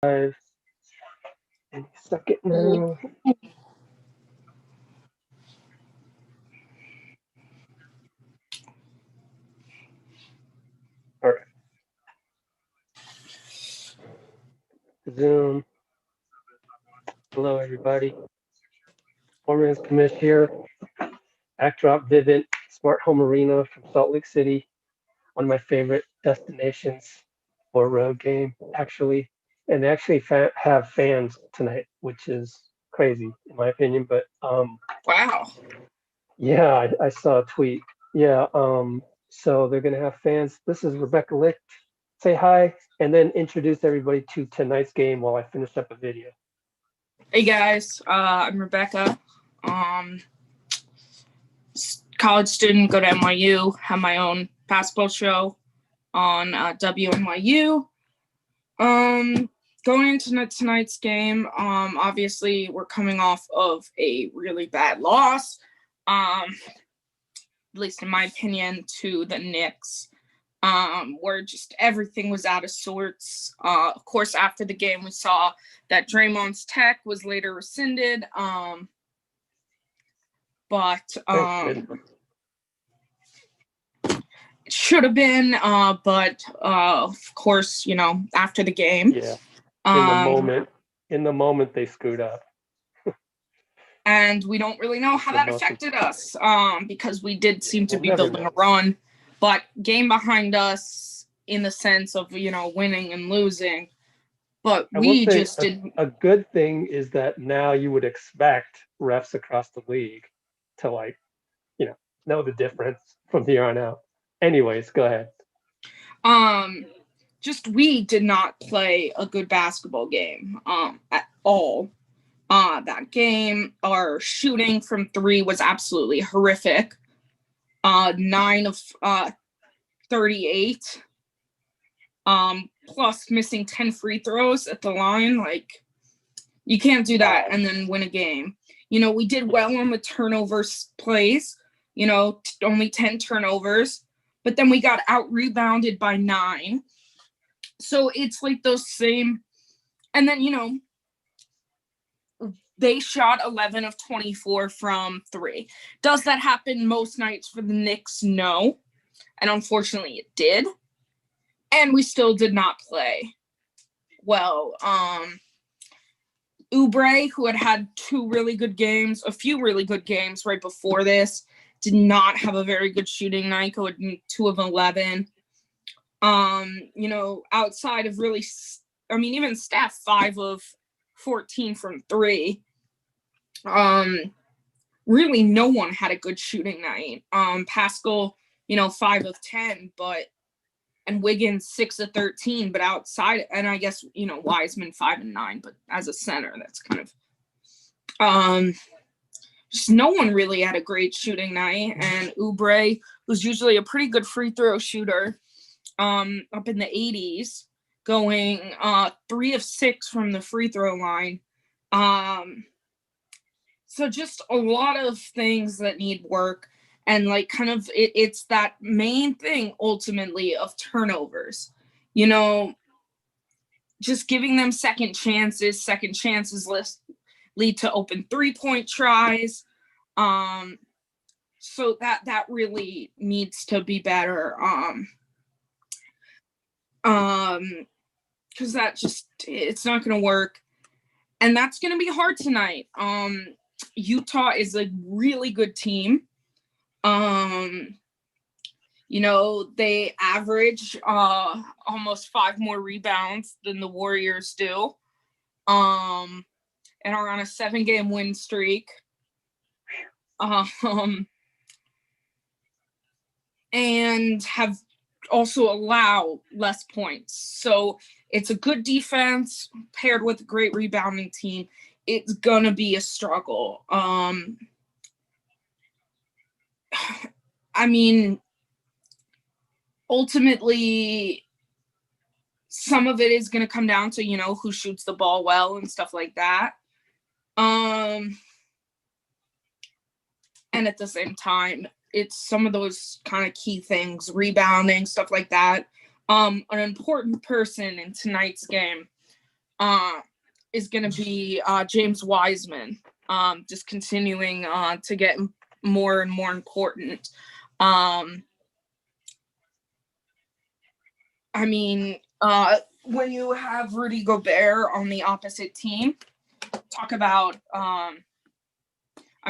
Live. Any second now. All right. Zoom. Hello, everybody. Foreman's Commish here. Backdrop Vivint Smart Home Arena from Salt Lake City. One of my favorite destinations for a road game, actually. And they actually have fans tonight, which is crazy in my opinion. But Wow. yeah, I saw a tweet. Yeah, so they're gonna have fans. This is Rebecca Licht. Say hi, and then introduce everybody to tonight's game while I finish up a video. Hey guys, I'm Rebecca. Um, College student, go to NYU, have my own basketball show on WNYU. Going into tonight's game, obviously we're coming off of a really bad loss, at least in my opinion, to the Knicks. Where just everything was out of sorts. Of course, after the game, we saw that Draymond's tech was later rescinded. But it should have been. But of course, after the game, yeah, in the moment they screwed up. And we don't really know how that affected us. Because we did seem to be building a run, but game behind us in the sense of winning and losing. But we just did. A good thing is that now you would expect refs across the league to know the difference from here on out. Anyways, go ahead. Just we did not play a good basketball game at all. That game, our shooting from three was absolutely horrific. 9 of 38. Plus missing 10 free throws at the line. Like, you can't do that and then win a game. We did well on the turnovers plays, only 10 turnovers, but then we got out rebounded by 9. So it's like those same, and then, they shot 11 of 24 from 3. Does that happen most nights for the Knicks? No. And unfortunately it did. And we still did not play well. Oubre, who had 2 really good games, a few really good games right before this, did not have a very good shooting night, going 2 of 11. Outside of really, even Steph 5 of 14 from 3. Really no one had a good shooting night. Pascal, 5 of 10, and Wiggins 6 of 13, but outside, and I guess, Wiseman 5 and 9, but as a center, that's kind of, just no one really had a great shooting night. And Oubre, who's usually a pretty good free throw shooter, up in the 80s, going 3 of 6 from the free throw line. So just a lot of things that need work. And it's that main thing ultimately of turnovers, just giving them second chances lead to open 3-point tries. So that really needs to be better. Because it's not going to work. And that's going to be hard tonight. Utah is a really good team. They average almost 5 more rebounds than the Warriors do. And are on a 7-game win streak. And have also allow less points. So it's a good defense paired with a great rebounding team. It's gonna be a struggle. Ultimately, some of it is going to come down to, who shoots the ball well and stuff like that. And at the same time, it's some of those kind of key things, rebounding, stuff like that. An important person in tonight's game is going to be James Wiseman, just continuing to get more and more important. I mean, when you have Rudy Gobert on the opposite team, talk about, I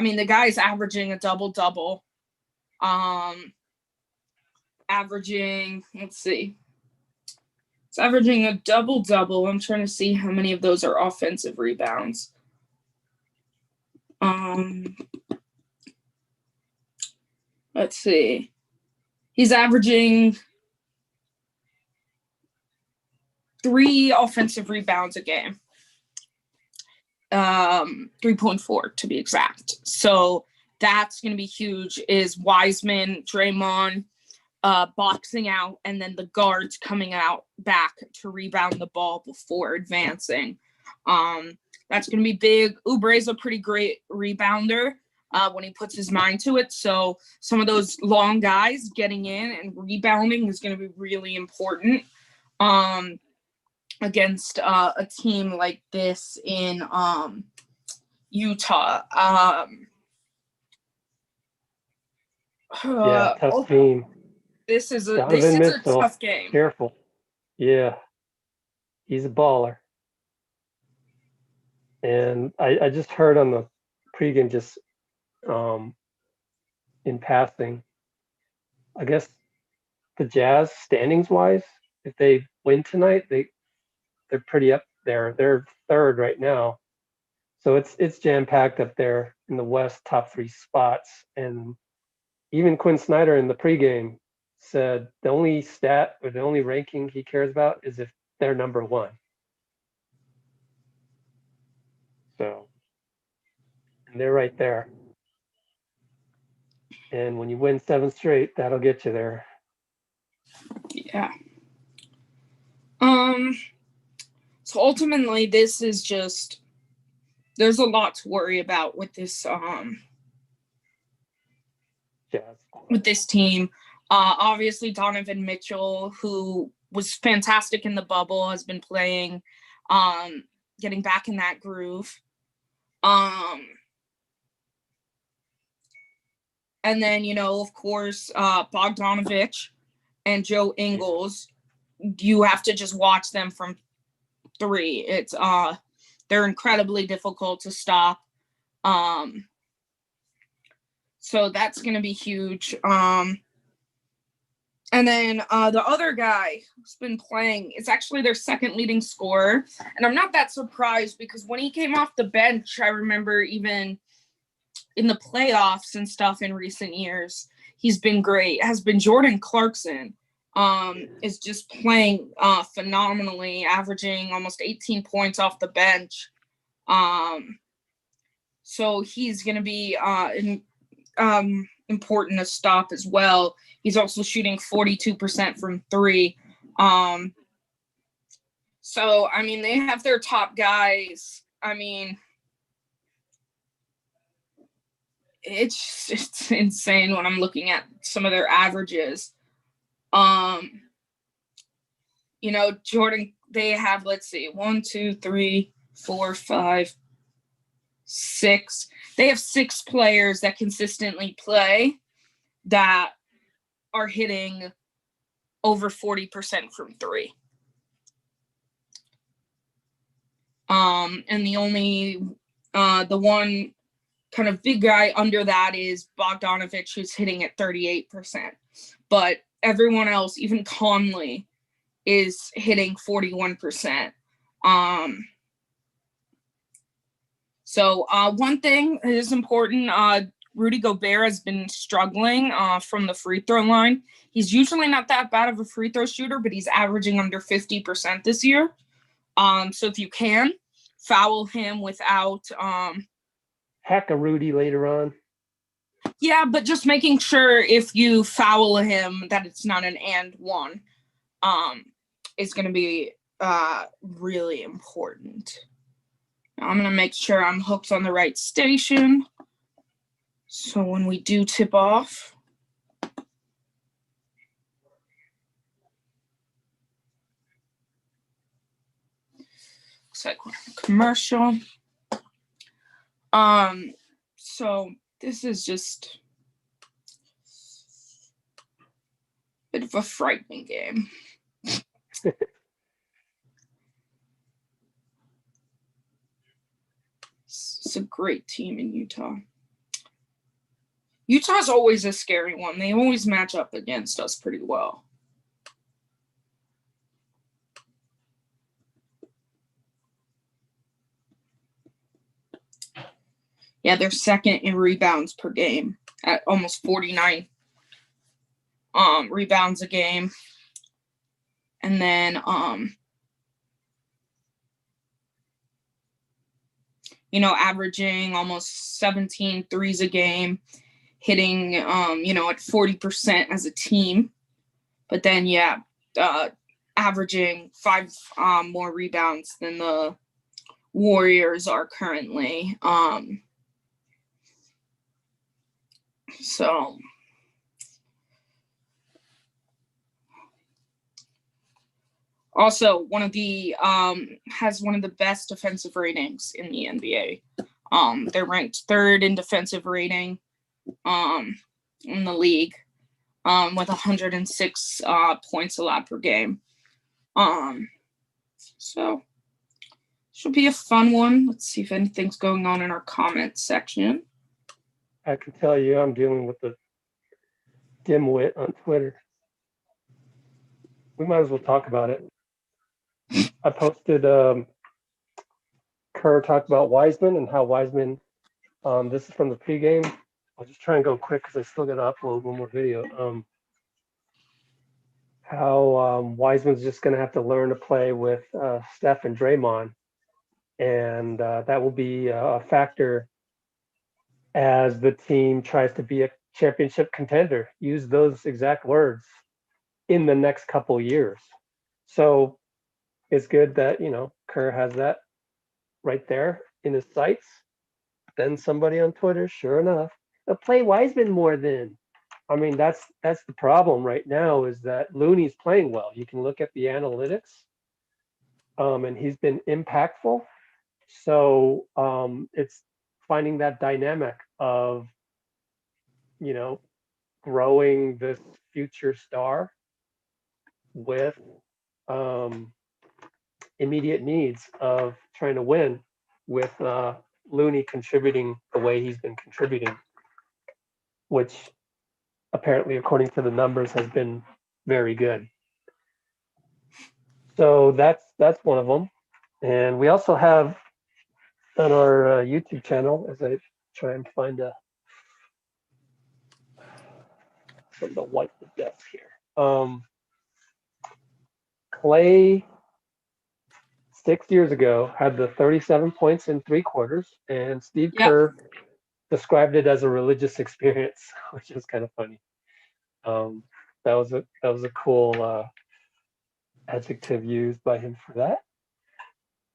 mean, the guy's averaging a double-double, averaging, let's see, it's averaging a double-double. I'm trying to see how many of those are offensive rebounds. Let's see. He's averaging 3 offensive rebounds a game. 3.4 to be exact. So that's going to be huge, is Wiseman, Draymond boxing out, and then the guards coming out back to rebound the ball before advancing. That's going to be big. Oubre's a pretty great rebounder when he puts his mind to it. So some of those long guys getting in and rebounding is going to be really important against a team like this in Utah. Yeah, tough team. This is a Donovan Mitchell, tough game. Careful. Yeah, he's a baller. And I just heard on the pregame, just in passing, I guess the Jazz standings wise, if they win tonight, they're pretty up there. They're third right now. So it's jam packed up there in the West, top 3 spots. And even Quinn Snyder in the pregame said the only stat or the only ranking he cares about is if they're number 1. So, and they're right there. And when you win 7 straight, that'll get you there. Yeah. So ultimately, this is just, there's a lot to worry about with this with this team. Obviously, Donovan Mitchell, who was fantastic in the bubble, has been playing, getting back in that groove. And then, you know, of course, Bogdanovich and Joe Ingles, you have to just watch them from 3. It's they're incredibly difficult to stop. So that's going to be huge. And then the other guy who's been playing, it's actually their second leading scorer. And I'm not that surprised, because when he came off the bench, I remember even in the playoffs and stuff in recent years, he's been great, has been Jordan Clarkson. Is just playing phenomenally, averaging almost 18 points off the bench. So he's going to be important to stop as well. He's also shooting 42% from 3. So, I mean, they have their top guys. I mean, it's insane when I'm looking at some of their averages. You know, Jordan, they have, let's see, 1, 2, 3, 4, 5, 6. They have 6 players that consistently play that are hitting over 40% from 3. And the only, the one kind of big guy under that is Bogdanovich, who's hitting at 38%. But everyone else, even Conley, is hitting 41%. So one thing that is important, Rudy Gobert has been struggling from the free throw line. He's usually not that bad of a free throw shooter, but he's averaging under 50% this year. So if you can, foul him without hack a Rudy later on. Yeah, but just making sure if you foul him that it's not an and one is going to be really important. Now I'm going to make sure I'm hooked on the right station. So when we do tip off, like commercial. So this is just a bit of a frightening game. It's a great team in Utah. Utah's always a scary one. They always match up against us pretty well. Yeah, they're second in rebounds per game at almost 49 rebounds a game. And then averaging almost 17 threes a game, hitting at 40% as a team. But then averaging 5 more rebounds than the Warriors are currently. So also one of the has one of the best defensive ratings in the NBA. They're ranked third in defensive rating in the league, with 106 points allowed per game. So should be a fun one. Let's see if anything's going on in our comments section. I can tell you I'm dealing with the dimwit on Twitter. We might as well talk about it. I posted Kerr talked about Wiseman and how Wiseman, this is from the pregame. I'll just try and go quick because I still got to upload one more video. How Wiseman's just going to have to learn to play with Steph and Draymond. And that will be a factor as the team tries to be a championship contender. Use those exact words in the next couple years. So it's good that, Kerr has that right there in his sights. Then somebody on Twitter, sure enough, they'll play Wiseman more then. I mean, that's the problem right now is that Looney's playing well. You can look at the analytics, and he's been impactful. So it's finding that dynamic of, growing this future star with immediate needs of trying to win with Looney contributing the way he's been contributing, which apparently, according to the numbers, has been very good. So that's one of them. And we also have on our YouTube channel, as I try and find something to wipe the desk here. Clay 6 years ago had the 37 points in 3 quarters, and Steve Kerr described it as a religious experience, which is kind of funny. That was a cool adjective used by him for that.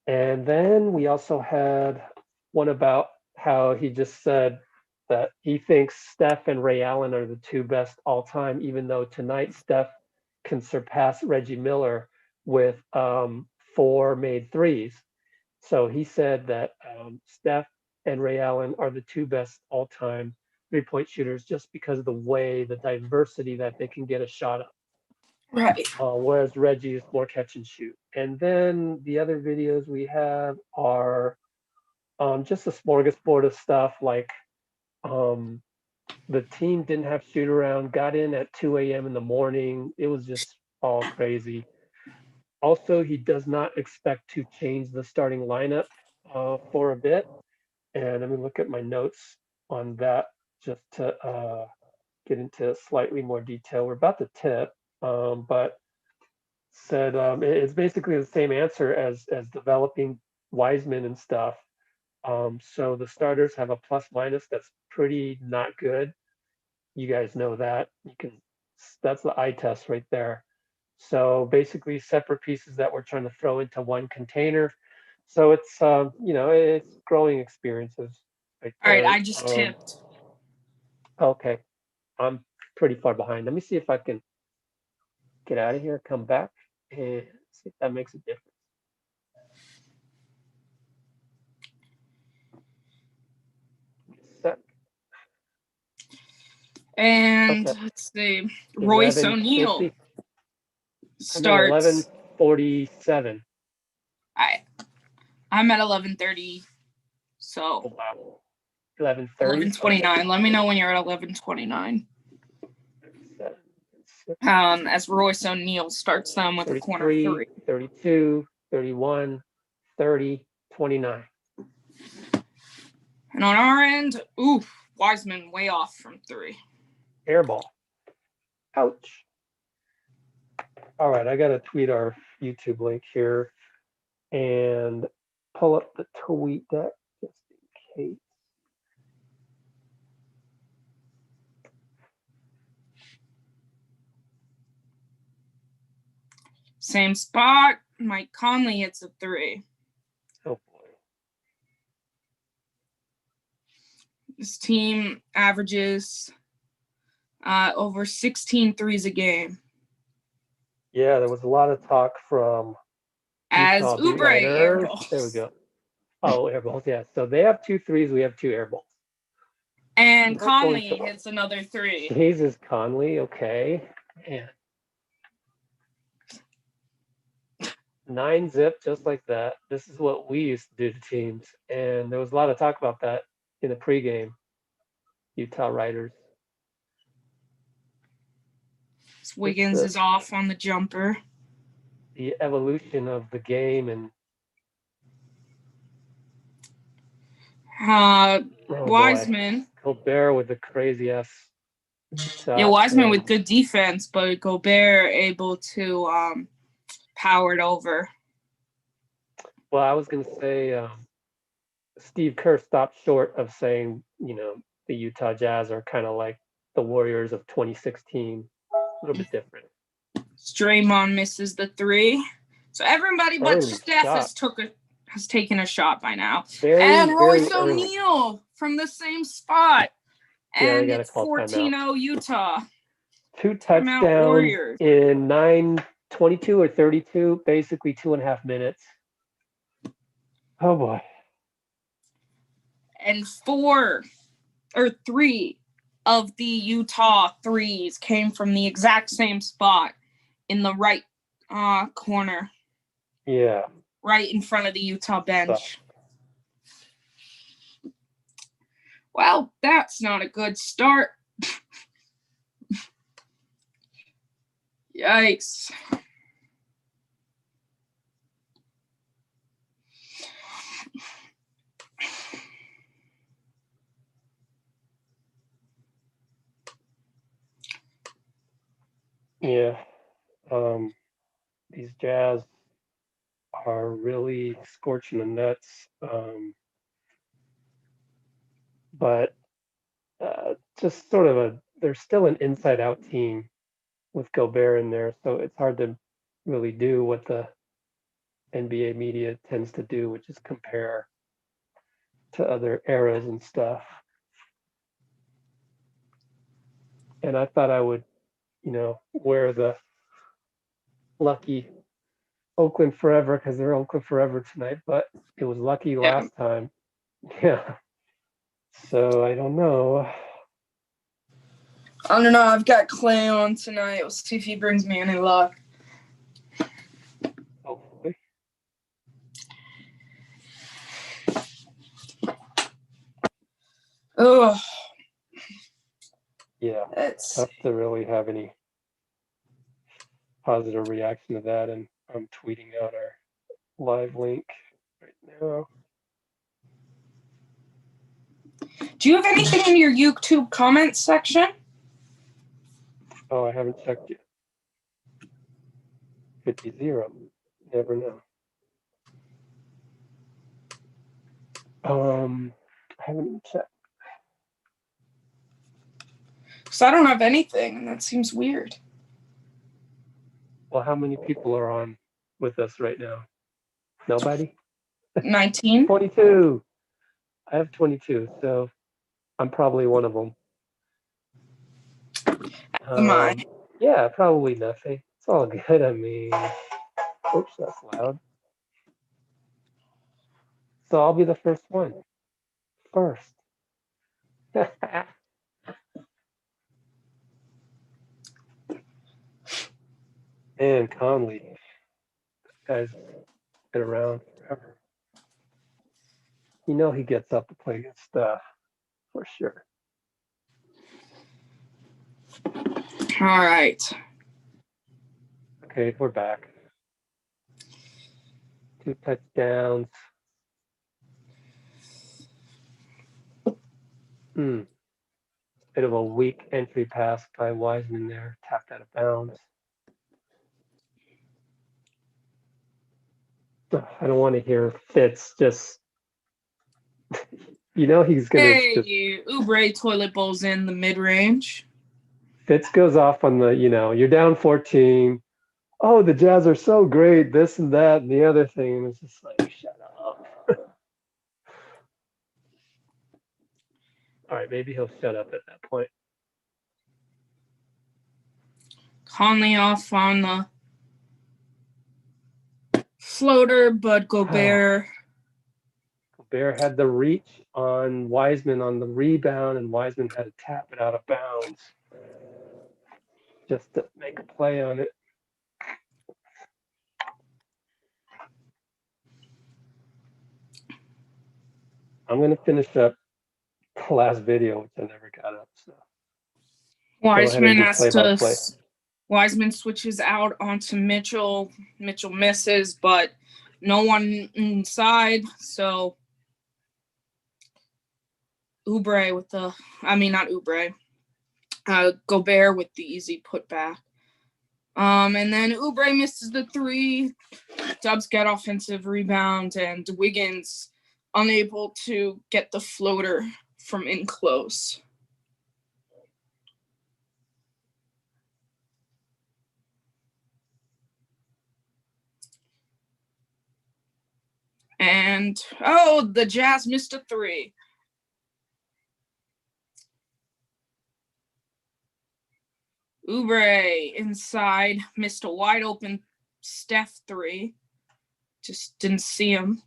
And then we also had one about how he just said that he thinks Steph and Ray Allen are the 2 best all time, even though tonight Steph can surpass Reggie Miller with 4 made threes. So he said that Steph and Ray Allen are the 2 best all time 3-point shooters just because of the diversity that they can get a shot up. Right. Whereas Reggie is more catch and shoot. And then the other videos we have are just a smorgasbord of stuff like the team didn't have shoot around, got in at 2 a.m. in the morning. It was just all crazy. Also, he does not expect to change the starting lineup for a bit. And let me look at my notes on that just to get into slightly more detail. We're about to tip, but said it's basically the same answer as developing Wiseman and stuff. So the starters have a plus minus that's pretty not good. You guys know that. That's the eye test right there. So basically separate pieces that we're trying to throw into one container. So it's it's growing experiences. Right All right, there. I just tipped. Okay. I'm pretty far behind. Let me see if I can get out of here, come back, and see if that makes a difference. And Okay. let's see, Royce O'Neal 11:50. I'm at starts. 11:47. I'm at 11:30. Oh, So wow. 11:30. 11:29. Let me know when you're at 11:29. As Royce O'Neal starts them with a corner 3. 32, 31, 30, 29. And on our end, Wiseman way off from 3. Airball. Ouch. All right, I got to tweet our YouTube link here and pull up the tweet deck just in case. Same spot. Mike Conley hits a 3. Oh boy. This team averages over 16 threes a game. Yeah, there was a lot of talk from As Utah beat Oubre writers. airballs. There we go. Oh, airballs. Yeah. So they have 2 threes. We have 2 airballs. And Conley hits another 3. Jesus, Conley. Okay. Man. 9-zip, just like that. This is what we used to do to teams. And there was a lot of talk about that in the pregame. Utah writers. Wiggins is off on the jumper. The evolution of the game and Wiseman. Gobert with the crazy ass shot. Yeah, Wiseman with good defense, but Gobert able to power it over. Well, I was gonna say Steve Kerr stopped short of saying, the Utah Jazz are kind of like the Warriors of 2016, a little bit different. Draymond misses the 3. So everybody but Steph has taken a shot by now. And Royce O'Neal from the same spot. And it's 14-0 Utah. 2 touchdowns in 9:22 or 32, basically 2.5 minutes. Oh boy. And 3 of the Utah threes came from the exact same spot in the right corner. Yeah. Right in front of the Utah bench. Well, that's not a good start. Yikes. Yeah. These Jazz are really scorching the nuts. But just sort of they're still an inside out team with Gobert in there. So it's hard to really do what the NBA media tends to do, which is compare to other eras and stuff. And I thought I would, wear the lucky Oakland forever because they're Oakland forever tonight, but it was lucky last time. Yeah. So I don't know. I don't know. I've got Clay on tonight. We'll see if he brings me any luck. Hopefully. Oh. Yeah. It's tough to really have any positive reaction to that. And I'm tweeting out our live link right now. Do you have anything in your YouTube comments section? Oh, I haven't checked yet. Could be 0. Never know. I haven't checked. Because I don't have anything, and that seems weird. Well, how many people are on with us right now? Nobody? 19. 22. I have 22, so I'm probably one of them. Am I? Yeah, probably nothing. It's all good. I mean, oops, that's loud. So I'll be the first one. First. And Conley. Guys been around forever. You know he gets up to play good stuff for sure. All right. Okay, we're back. 2 touchdowns. Bit of a weak entry pass by Wiseman there, tapped out of bounds. I don't want to hear Fitz just, you know, he's going to just. Oubre toilet bowls in the mid range. Fitz goes off on the, you're down 14. Oh, the Jazz are so great, this and that and the other thing. And it's just like, shut up. All right, maybe he'll shut up at that point. Conley off on the floater, but Gobert. Gobert had the reach on Wiseman on the rebound, and Wiseman had to tap it out of bounds just to make a play on it. I'm going to finish up the last video, which I never got up. So Wiseman switches out onto Mitchell. Mitchell misses, but no one inside. So Gobert with the easy putback. And then Oubre misses the 3. Dubs get offensive rebound, and Wiggins unable to get the floater from in close. And the Jazz missed a 3. Oubre inside missed a wide open Steph 3. Just didn't see him.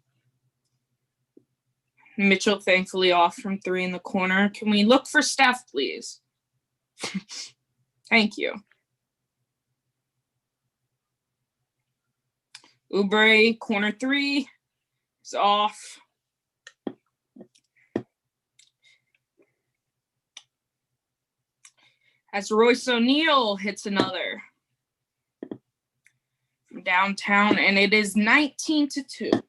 Mitchell thankfully off from 3 in the corner. Can we look for Steph, please? Thank you. Oubre, corner 3 is off. As Royce O'Neal hits another from downtown, and it is 19-2.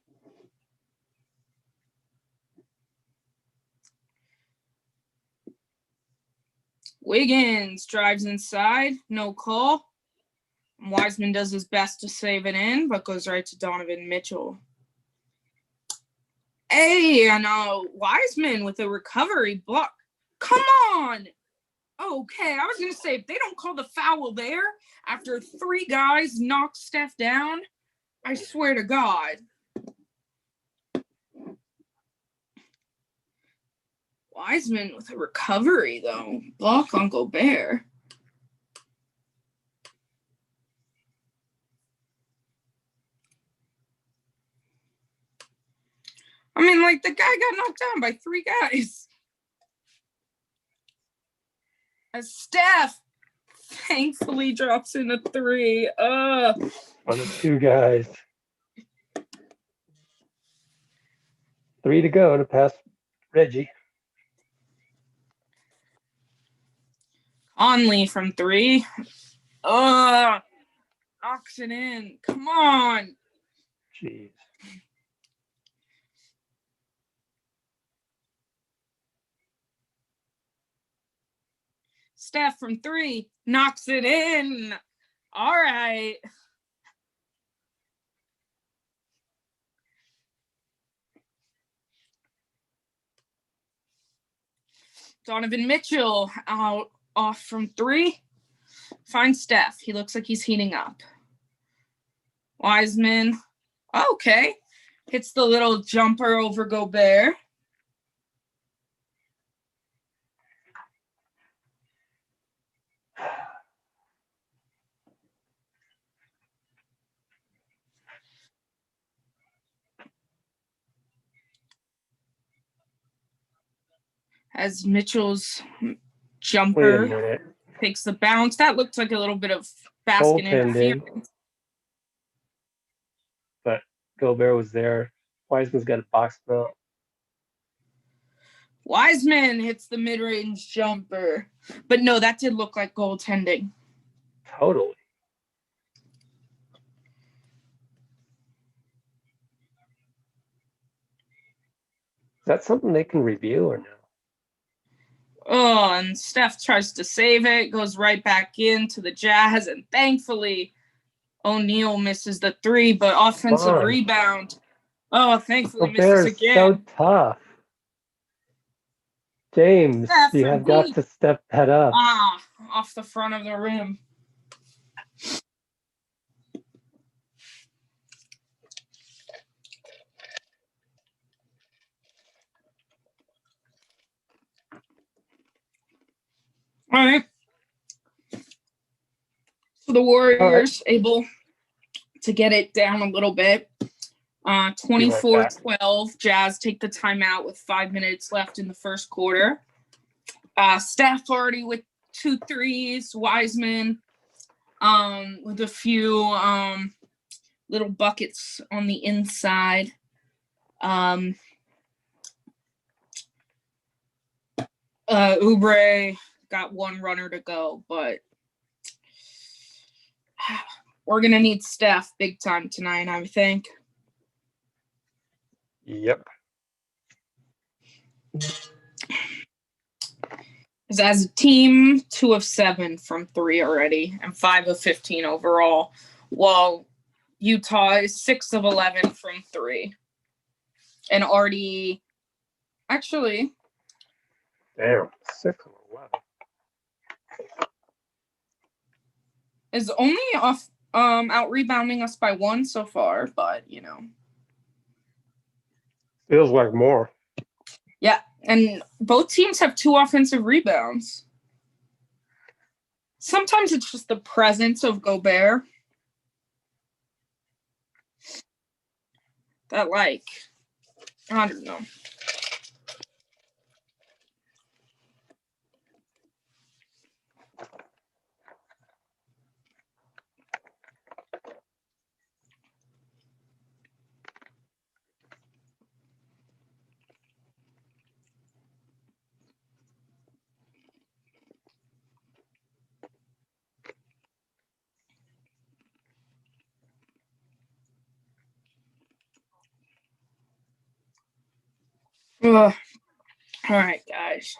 Wiggins drives inside, no call. Wiseman does his best to save it in, but goes right to Donovan Mitchell. Hey, and Wiseman with a recovery block. Come on! Okay, I was going to say, if they don't call the foul there after 3 guys knock Steph down, I swear to God. Wiseman with a recovery, though. Block on Gobert. I mean, the guy got knocked down by 3 guys. As Steph thankfully drops in a 3. On the 2 guys. 3 to go to pass Reggie. Conley from 3. Knocks it in. Come on. Jeez. Steph from 3 knocks it in. All right. Donovan Mitchell off from 3. Finds Steph. He looks like he's heating up. Wiseman. Okay. Hits the little jumper over Gobert. As Mitchell's jumper takes the bounce. That looked like a little bit of basket interference. Gobert was there. Wiseman's got a box belt. Wiseman hits the mid-range jumper. But no, that did look like goaltending. Totally. Is that something they can review or no? Oh, and Steph tries to save it, goes right back into the Jazz, and thankfully O'Neal misses the three, but offensive rebound. Oh, thankfully misses Gobert's so again. tough. James, Steph you have got to step that up. Off the front of the rim. All right. So the Warriors able to get it down a little bit. 24-12. Jazz take the timeout with 5 minutes left in the first quarter. Steph already with 2 threes. Wiseman with a few little buckets on the inside. Oubre got 1 runner to go, but we're going to need Steph big time tonight, I think. Yep. As a team, 2 of 7 from 3 already and 5 of 15 overall, while Utah is 6 of 11 from 3. And already, actually, damn, 6 of 11. is only off out rebounding us by 1 so far, but Feels like more. Yeah, and both teams have 2 offensive rebounds. Sometimes it's just the presence of Gobert that, I don't know. Ugh. All right, guys.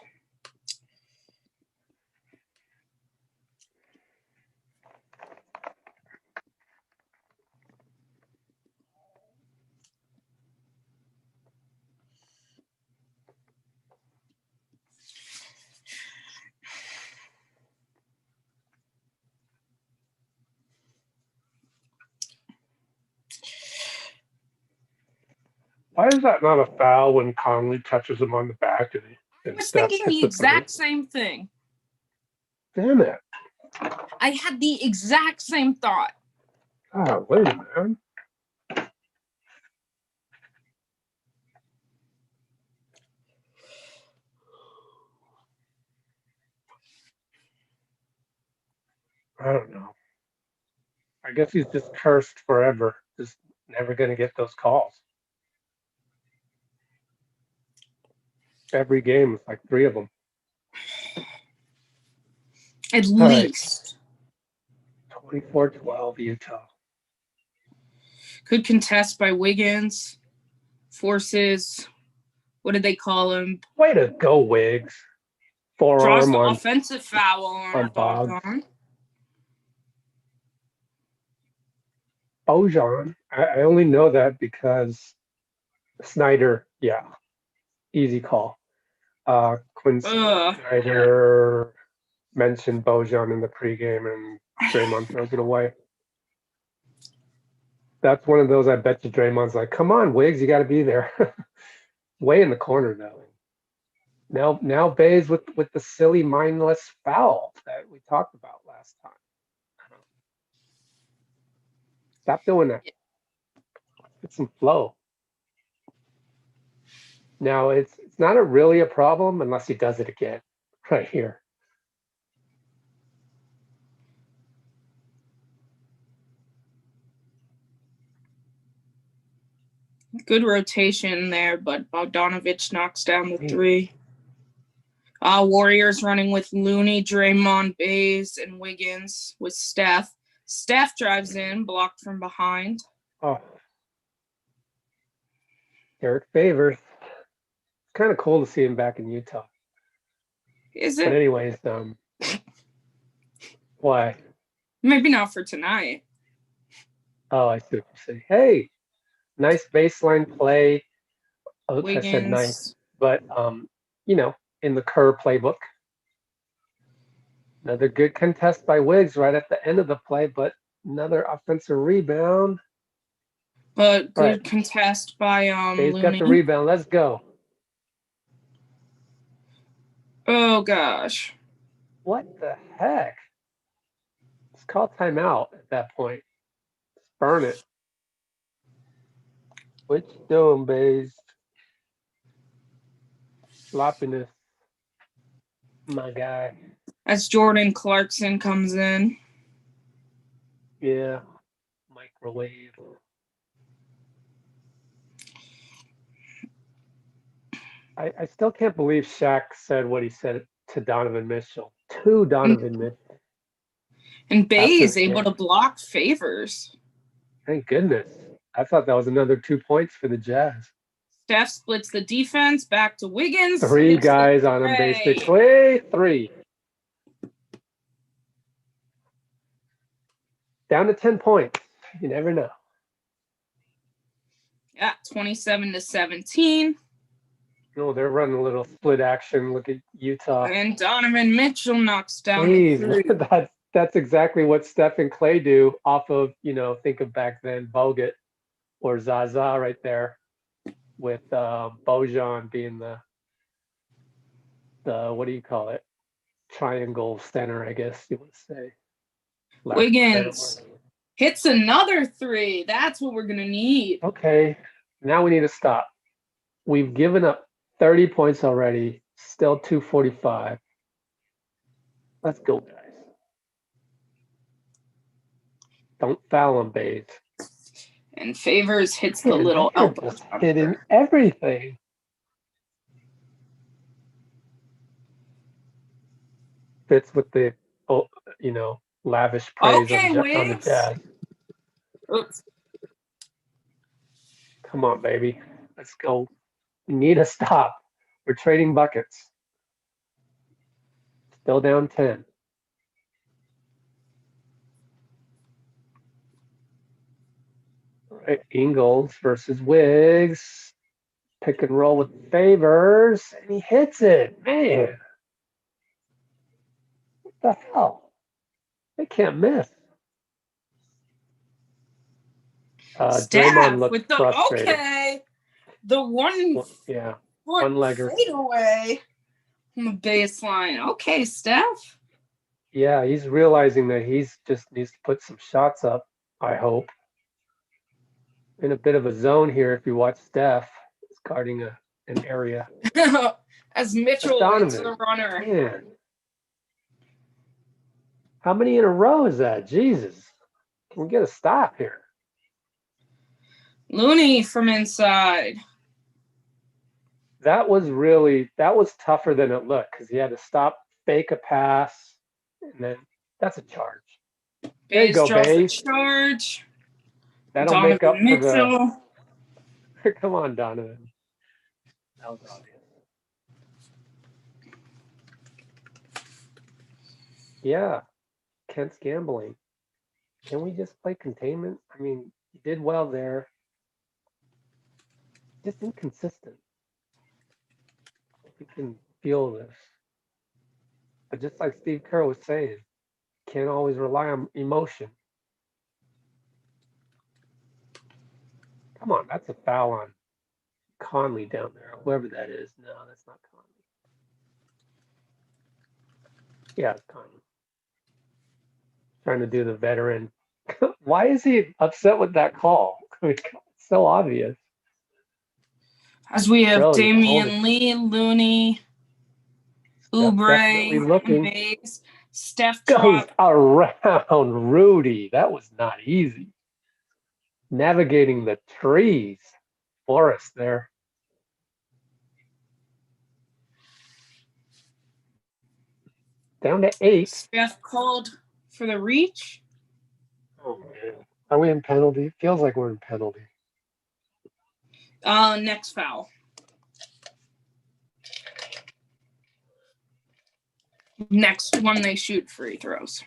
Why is that not a foul when Conley touches him on the back? I was thinking the exact same thing. Damn it. I had the exact same thought. Oh, wait, man. I don't know. I guess he's just cursed forever. Just never going to get those calls. Every game, it's like 3 of them. At least. Right. 24-12, Utah. Could contest by Wiggins. Forces, what did they call him? Way to go, Wiggs. Draws Forearm the on offensive foul on Bob. Bojan. I only know that because Snyder, yeah, easy call. Quincy Snyder mentioned Bojan in the pregame and Draymond throws it away. That's one of those I bet you Draymond's like, come on, Wiggs, you got to be there. Way in the corner, though. Now Bay's with the silly, mindless foul that we talked about last time. Stop doing that. Get some flow. Now it's not really a problem unless he does it again, right here. Good rotation there, but Bogdanovich knocks down the 3. Warriors running with Looney, Draymond, Bays, and Wiggins with Steph. Steph drives in, blocked from behind. Oh. Derek Favors. It's kind of cool to see him back in Utah. Is it? But anyways, why? Maybe not for tonight. Oh, I see what you're saying. Hey, nice baseline play. Oh, I said nice, but in the Kerr playbook. Another good contest by Wiggs right at the end of the play, but another offensive rebound. But good contest by Bay's Looney. got the rebound. Let's go. Oh gosh. What the heck? Let's call timeout at that point. Let's burn it. What you doing, Bays? Sloppiness. My guy. As Jordan Clarkson comes in. Yeah. Microwave. I still can't believe Shaq said what he said to Donovan Mitchell. To Donovan Mitchell. And Bay is able to block Favors. Thank goodness. I thought that was another 2 points for the Jazz. Steph splits the defense back to Wiggins. 3 guys on him, basically. 3. Down to 10 points. You never know. Yeah, 27-17. Oh, they're running a little split action. Look at Utah. And Donovan Mitchell knocks down. Jeez, that's exactly what Steph and Clay do off of, think of back then, Bogut or Zaza right there with Bojan being the what do you call it? Triangle center, I guess you would say. Wiggins hits another 3. That's what we're going to need. Okay, now we need to stop. We've given up 30 points already, still 245. Let's go, guys. Don't foul him, Bays. And Favors hits the little elbow. Hitting everything. Fits with the, lavish praise on the Jazz. Oops. Come on, baby. Let's go. We need a stop. We're trading buckets. Still down 10. All right, Ingles versus Wiggs. Pick and roll with Favors, and he hits it. Man. What the hell? They can't miss. Draymond looked frustrated. Okay. The one one-legger fadeaway on the baseline. Okay, Steph. Yeah, he's realizing that he's just needs to put some shots up, I hope. In a bit of a zone here if you watch Steph. He's guarding an area. As Mitchell is the runner. Man. How many in a row is that? Jesus. Can we get a stop here? Looney from inside. That was tougher than it looked because he had to stop, fake a pass, and then that's a charge. There you go, Bays. Charge. That'll Donovan make up Mitchell. for the. Come on, Donovan. That was obvious. Yeah, Kent's gambling. Can we just play containment? I mean, he did well there. Just inconsistent. We can feel this. But just like Steve Kerr was saying, can't always rely on emotion. Come on, that's a foul on Conley down there, whoever that is. No, that's not Conley. Yeah, it's Conley. Trying to do the veteran. Why is he upset with that call? I mean, it's so obvious. As we have Damian Lee, Looney, Oubre, and Bays. Steph goes around Rudy. That was not easy. Navigating the trees. forest there. Down to 8. Steph called for the reach. Oh man, are we in penalty? Feels like we're in penalty. Next foul. Next one they shoot free throws.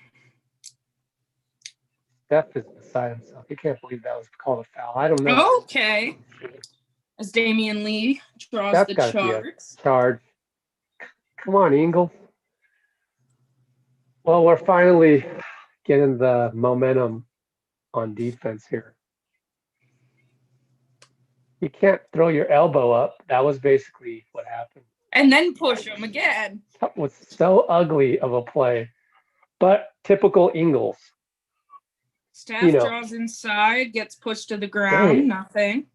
Steph is beside himself. He can't believe that was called a foul. I don't know. Okay. As Damian Lee draws Steph the got to be a charts. charge. Come on, Eagle. Well, we're finally getting the momentum on defense here. You can't throw your elbow up. That was basically what happened. And then push him again. That was so ugly of a play, but typical Ingles. Steph draws inside, gets pushed to the ground. Dang. Nothing.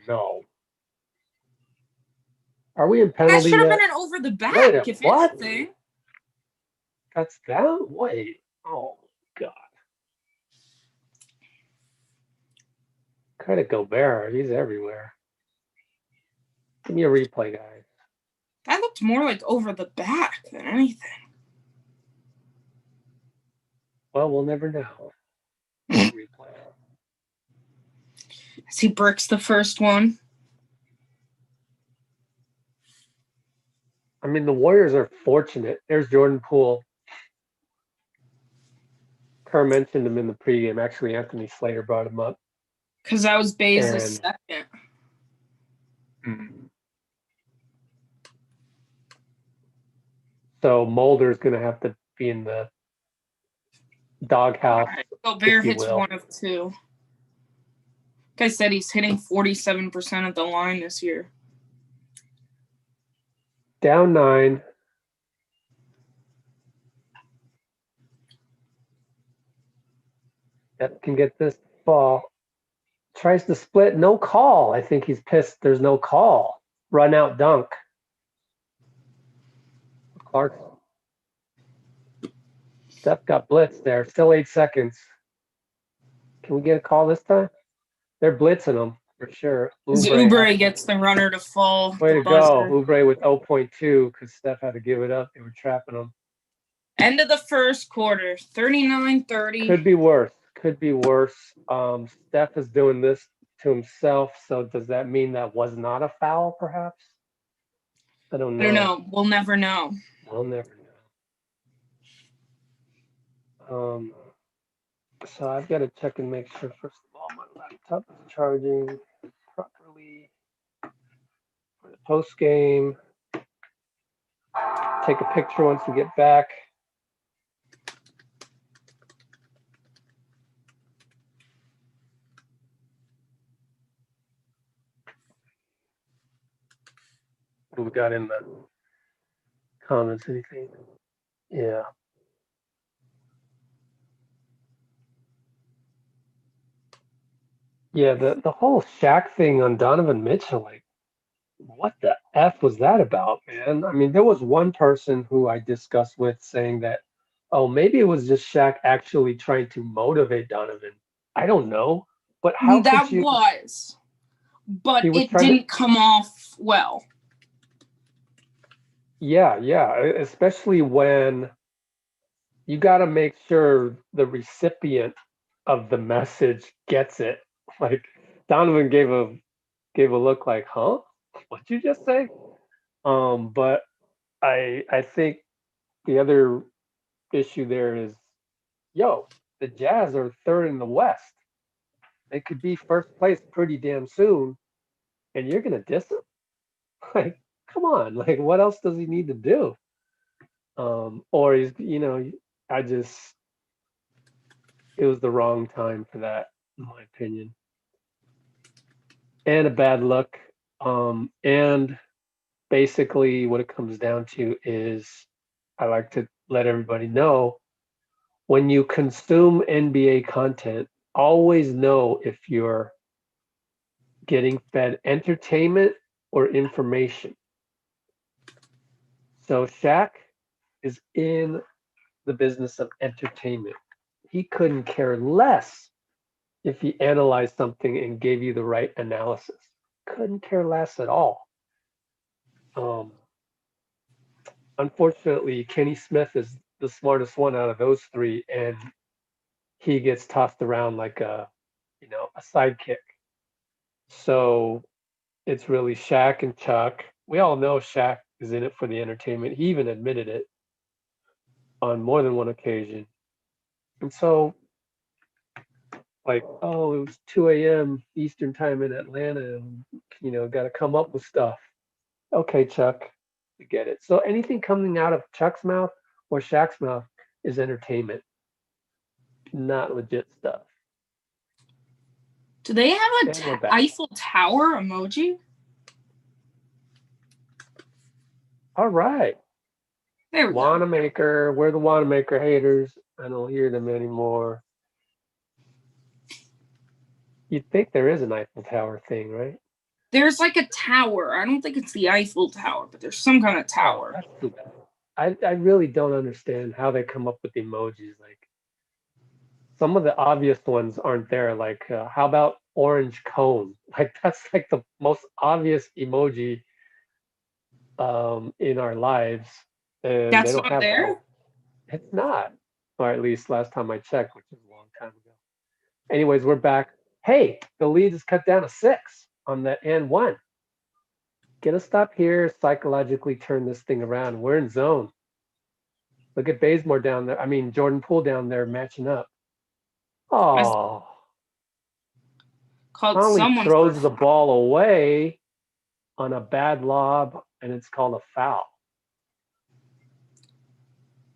No. Are we in penalty That should have yet? been an over the back, Wait, if what? anything. That's down? Wait. Oh, God. Credit Gobert. He's everywhere. Give me a replay, guys. That looked more like over the back than anything. Well, we'll never know. Replay. As he bricks the first one. I mean, the Warriors are fortunate. There's Jordan Poole. Kerr mentioned him in the pregame. Actually, Anthony Slater brought him up. Because that was Baze's second. So Mulder's going to have to be in the doghouse. Right. Gobert hits one of two. Like I said, he's hitting 47% of the line this year. Down 9. That can get this ball. Tries to split. No call. I think he's pissed. There's no call. Run out dunk. Clark. Steph got blitzed there. Still 8 seconds. Can we get a call this time? They're blitzing him for sure. Oubre gets the runner to fall. Way to go. Oubre with 0.2 because Steph had to give it up. They were trapping him. End of the first quarter. 39-30. Could be worse. Could be worse. Steph is doing this to himself. So does that mean that was not a foul, perhaps? I don't know. We'll never know. We'll never know. So I've got to check and make sure, first of all, my laptop is charging properly for the post game. Take a picture once we get back. What do we got in the comments? Anything? Yeah. Yeah, the whole Shaq thing on Donovan Mitchell, like, what the F was that about, man? I mean, there was one person who I discussed with saying that, oh, maybe it was just Shaq actually trying to motivate Donovan. I don't know. But how that could you? Was. But it didn't come off well. Yeah, especially when you got to make sure the recipient of the message gets it. Like Donovan gave a look like, huh? What'd you just say? But I think the other issue there is, the Jazz are third in the West. They could be first place pretty damn soon, and you're gonna diss them? Like, come on! Like, what else does he need to do? Or he's, it was the wrong time for that, in my opinion, and a bad look. And basically, what it comes down to is, I like to let everybody know, when you consume NBA content, always know if you're getting fed entertainment or information. So Shaq is in the business of entertainment. He couldn't care less if he analyzed something and gave you the right analysis. Couldn't care less at all. Um, Unfortunately, Kenny Smith is the smartest one out of those three, and he gets tossed around like a sidekick. So it's really Shaq and Chuck. We all know Shaq is in it for the entertainment. He even admitted it on more than one occasion. And so, like, oh, it was 2 a.m. Eastern time in Atlanta, and, got to come up with stuff. Okay, Chuck, I get it. So anything coming out of Chuck's mouth or Shaq's mouth is entertainment, not legit stuff. Do they have a And we're back. Eiffel Tower emoji? All right. There we go. Wanamaker. We're the Wanamaker haters. I don't hear them anymore. You'd think there is an Eiffel Tower thing, right? There's like a tower. I don't think it's the Eiffel Tower, but there's some kind of tower. That's too bad. I really don't understand how they come up with emojis. Like, some of the obvious ones aren't there. Like, how about orange cone? Like, that's like the most obvious emoji in our lives, and That's they don't not have there? that. It's not, or at least last time I checked, which was a long time ago. Anyways, we're back. Hey, the lead is cut down to 6 on the and 1. Get a stop here, psychologically turn this thing around. We're in zone. Look at Bazemore down there. I mean, Jordan Poole down there matching up. Oh, Called Conley someone throws the ball away on a bad lob, and it's called a foul.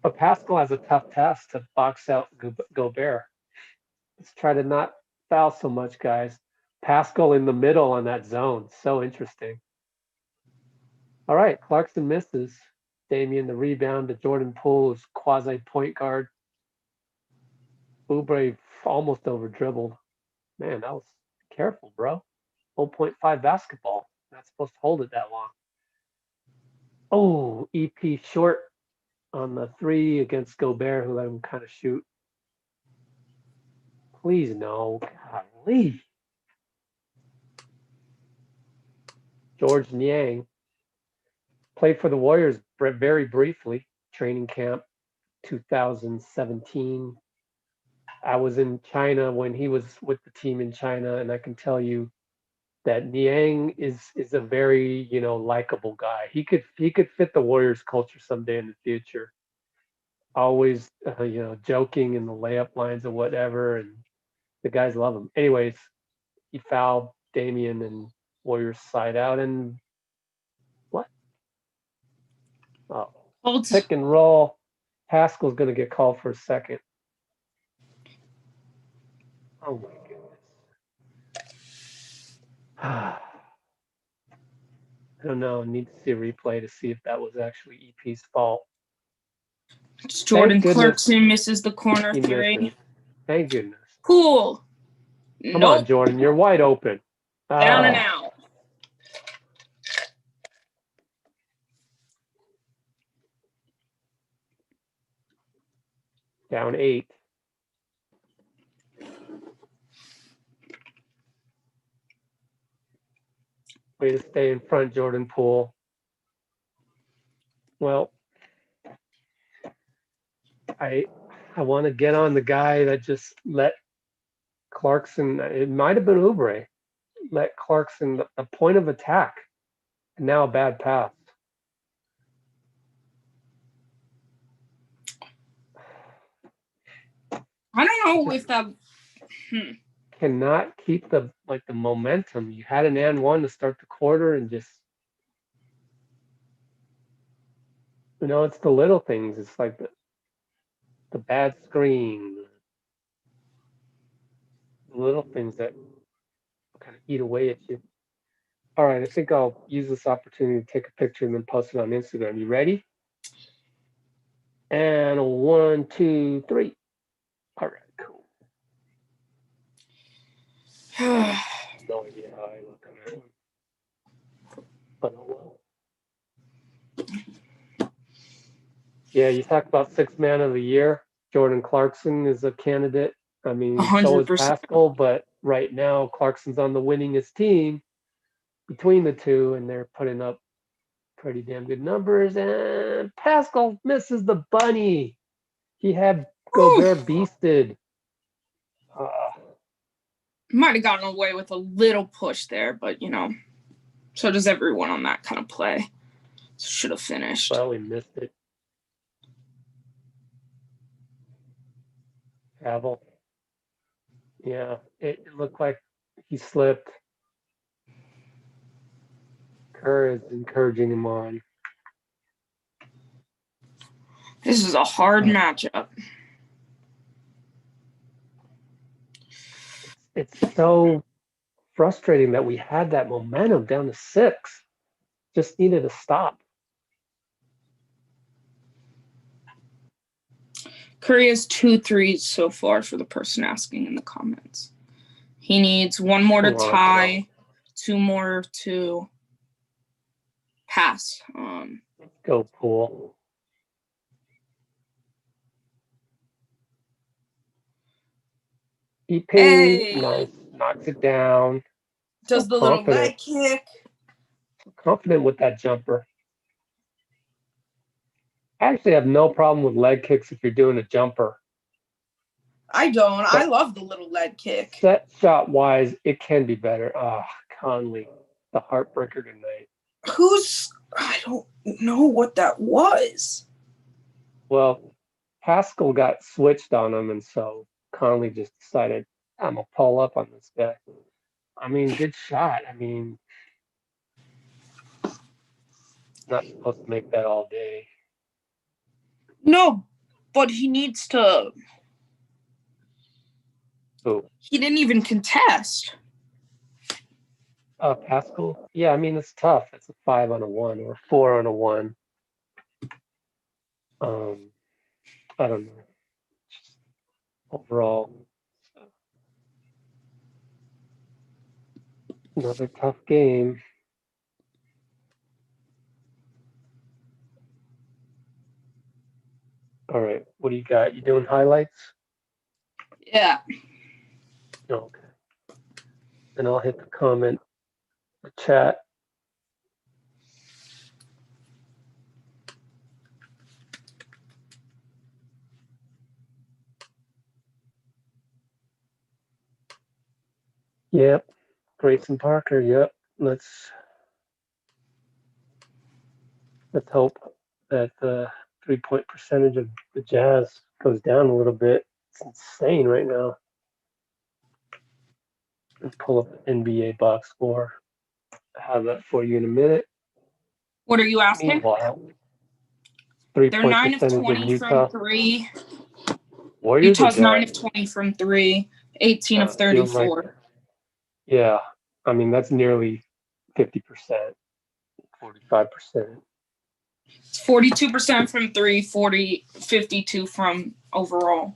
But Pascal has a tough task to box out Gobert. Let's try to not foul so much, guys. Pascal in the middle on that zone. So interesting. All right, Clarkson misses. Damian the rebound to Jordan Poole, who's quasi point guard. Oubre almost over dribbled. Man, that was careful, bro. 0.5 basketball. Not supposed to hold it that long. Oh, EP short on the 3 against Gobert, who let him kind of shoot. Please no. Golly. George Niang played for the Warriors very briefly. Training camp 2017. I was in China when he was with the team in China, and I can tell you that Niang is a very likable guy. He could fit the Warriors culture someday in the future. Always joking in the layup lines or whatever, and the guys love him. Anyways, he fouled Damian and Warriors side out, and what? Oh, pick and roll. Pascal's gonna get called for a second. Oh my goodness. I don't know. I need to see a replay to see if that was actually EP's fault. Jordan Clarkson misses the corner He 3. misses. Thank goodness. Cool. Come on, Jordan. You're wide open. Down and out. Down 8. Way to stay in front, Jordan Poole. Well, I want to get on the guy that just let Clarkson. It might have been Oubre. Let Clarkson the point of attack, and now a bad pass. I don't know if that cannot keep the momentum. You had an and 1 to start the quarter, and just it's the little things. It's like the bad screen, the little things that kind of eat away at you. All right, I think I'll use this opportunity to take a picture and then post it on Instagram. You ready? And 1, 2, 3. All right, cool. No idea how I look on that one. But oh well. Yeah, you talk about 6th man of the year. Jordan Clarkson is a candidate. I mean, so is 100%. Pascal, but right now Clarkson's on the winningest team between the two, and they're putting up pretty damn good numbers. And Pascal misses the bunny. He had Gobert beasted. Might have gotten away with a little push there, but so does everyone on that kind of play. Should have finished. Well, we missed it. Pavel. Yeah, it looked like he slipped. Kerr is encouraging him on. This is a hard matchup. It's so frustrating that we had that momentum down to 6. Just needed to stop. Curry has 2 threes so far for the person asking in the comments. He needs 1 more to tie, 2 more to pass. Go Poole. EP, Hey. nice, knocks it down. Does the little leg kick. Confident with that jumper. I actually have no problem with leg kicks if you're doing a jumper. I don't. I love the little leg kick. Set shot wise, it can be better. Conley, the heartbreaker tonight. I don't know what that was. Well, Pascal got switched on him, and so Conley just decided, I'm going to pull up on this guy. I mean, good shot. I mean, not supposed to make that all day. No, but he needs to. Who? He didn't even contest. Pascal? Yeah, I mean, it's tough. It's a 5 on a 1 or a 4 on a 1. I don't know. Just overall, another tough game. All right, what do you got? You doing highlights? Yeah. Okay. And I'll hit the comment, the chat. Yep. Grayson Parker. Yep. Let's hope that the 3-point percentage of the Jazz goes down a little bit. It's insane right now. Let's pull up the NBA box score. I'll have that for you in a minute. What are you asking? Meanwhile, they're 3-point 9 of percentage 20 of Utah. from 3. Warriors Utah's or 9 Jazz? of 20 from 3, 18 of 34. Yeah, I mean, that's nearly 50%, 45%. It's 42% from 3, 52 from overall.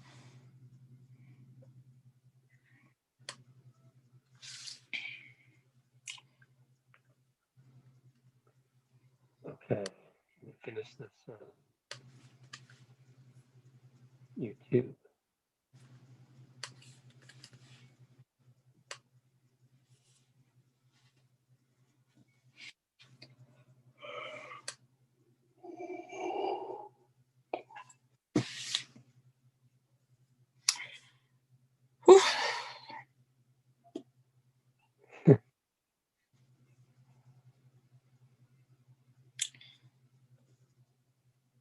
Okay, let me finish this YouTube. Whew.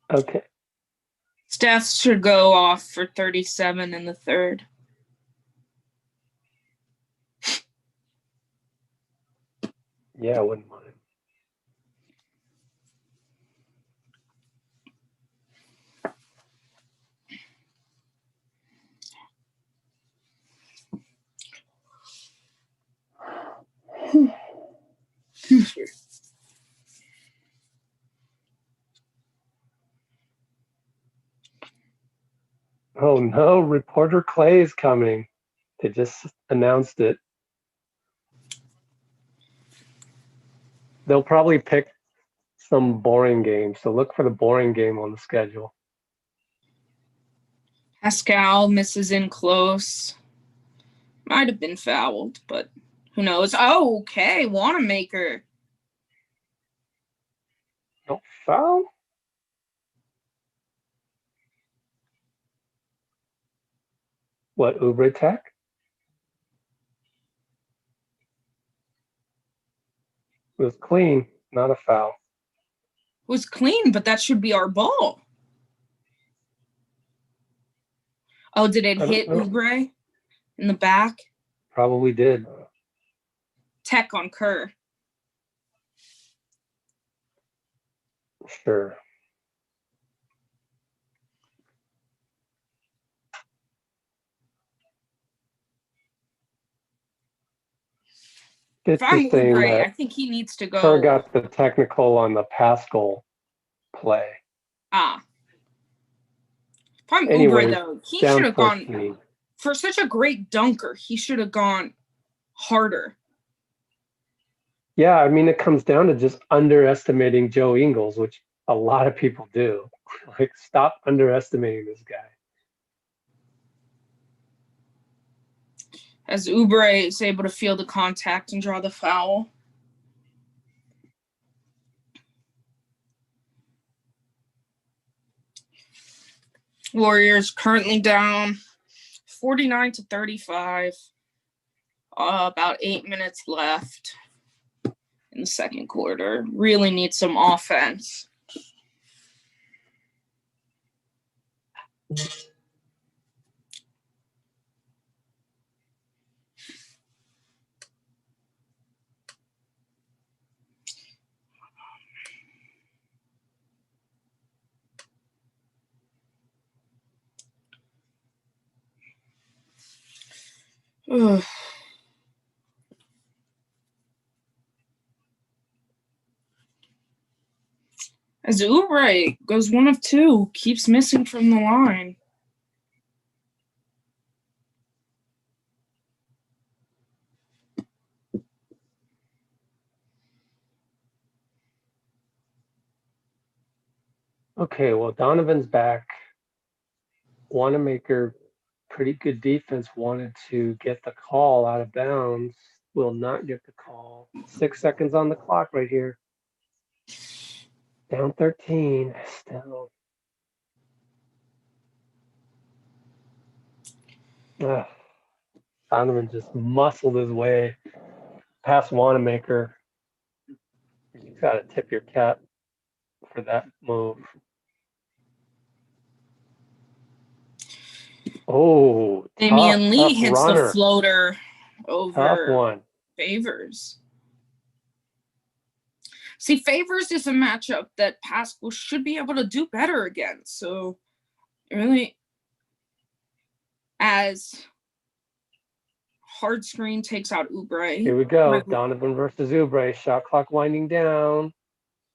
Okay. Steph should go off for 37 in the third. Yeah, I wouldn't mind. Oh no, reporter Clay is coming. They just announced it. They'll probably pick some boring game, so look for the boring game on the schedule. Pascal misses in close. Might have been fouled, but who knows? Oh, okay. Wanamaker. No foul? What, Uber Tech? It was clean, not a foul. It was clean, but that should be our ball. Oh, did it hit Ubre in the back? Probably did. Tech on Kerr. Sure. If I'm Ubre, I think he needs to go. Kerr got the technical on the Pascal play. Ah. If I'm Ubre, though, he should have gone, for such a great dunker, he should have gone harder. Yeah, I mean, it comes down to just underestimating Joe Ingles, which a lot of people do. Like, stop underestimating this guy. As Ubre is able to feel the contact and draw the foul. Warriors currently down 49-35. About 8 minutes left in the second quarter. Really need some offense. Ugh. As Oubre goes 1 of 2, keeps missing from the line. Okay, well, Donovan's back. Wanamaker, pretty good defense, wanted to get the call out of bounds. Will not get the call. 6 seconds on the clock right here. Down 13 still. Donovan just muscled his way past Wanamaker. You got to tip your cap for that move. Oh, Damian Lee tough hits runner. the floater over Tough one. Favors. See, Favors is a matchup that Pascal should be able to do better against. So, really, as hard screen takes out Oubre. Here we go. Donovan versus Oubre. Shot clock winding down.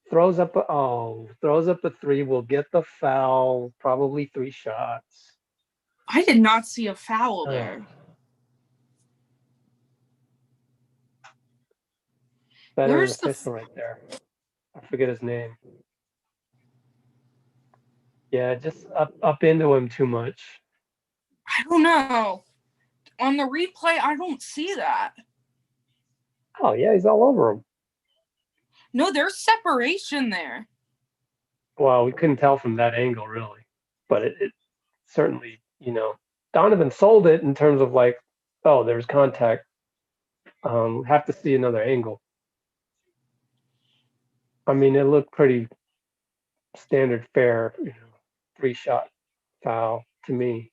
Throws up a 3. Will get the foul. Probably 3 shots. I did not see a foul there. Better official right there. I forget his name. Yeah, just up into him too much. I don't know. On the replay, I don't see that. Oh, yeah, he's all over him. No, there's separation there. Well, we couldn't tell from that angle, really. But it certainly, Donovan sold it in terms of like, oh, there's contact. Have to see another angle. I mean, it looked pretty standard fare, 3-shot foul to me.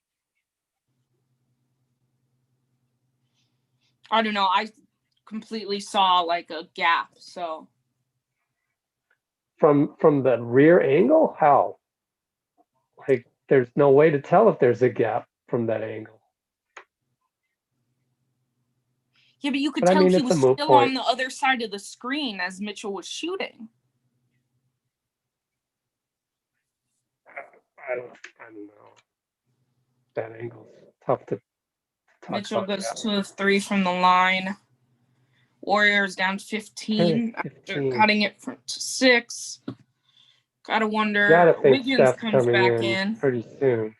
I don't know. I completely saw like a gap. So from the rear angle, how? Like, there's no way to tell if there's a gap from that angle. Yeah, but you could tell he was still on the other side of the screen as Mitchell was shooting. I don't know. That angle's tough to talk Mitchell about. goes 2 of 3 from the line. Warriors down 15 after cutting it to 6. Gotta wonder. Gotta think Wiggins Steph's comes coming back in pretty soon.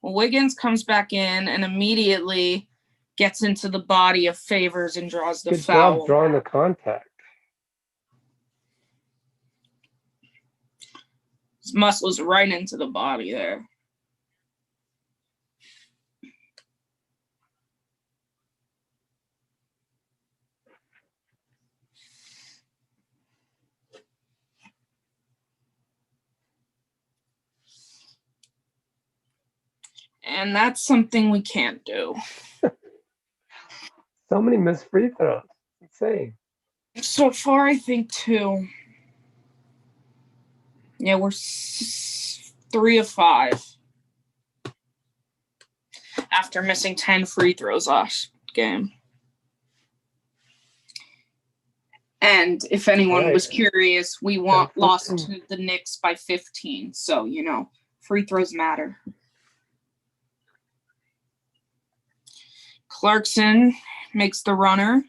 Well, Wiggins comes back in and immediately gets into the body of Favors and draws the Good foul. job drawing the contact. His muscles right into the body there. And that's something we can't do. So many missed free throws. Insane. So far, I think 2. Yeah, we're 3 of 5 after missing 10 free throws last game. And if anyone was curious, we lost to the Knicks by 15. So, free throws matter. Clarkson makes the runner.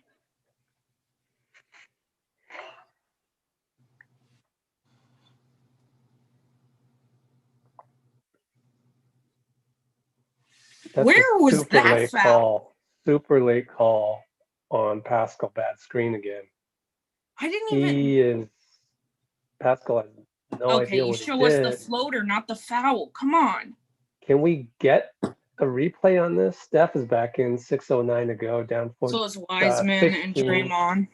That's Where was that foul? Super late call on Pascal. Bad screen again. I didn't even. Pascal has no idea what he did. Okay, you show us the floater, not the foul. Come on. Can we get a replay on this? Steph is back in, 6:09 to go, down 4. So is Wiseman and Draymond.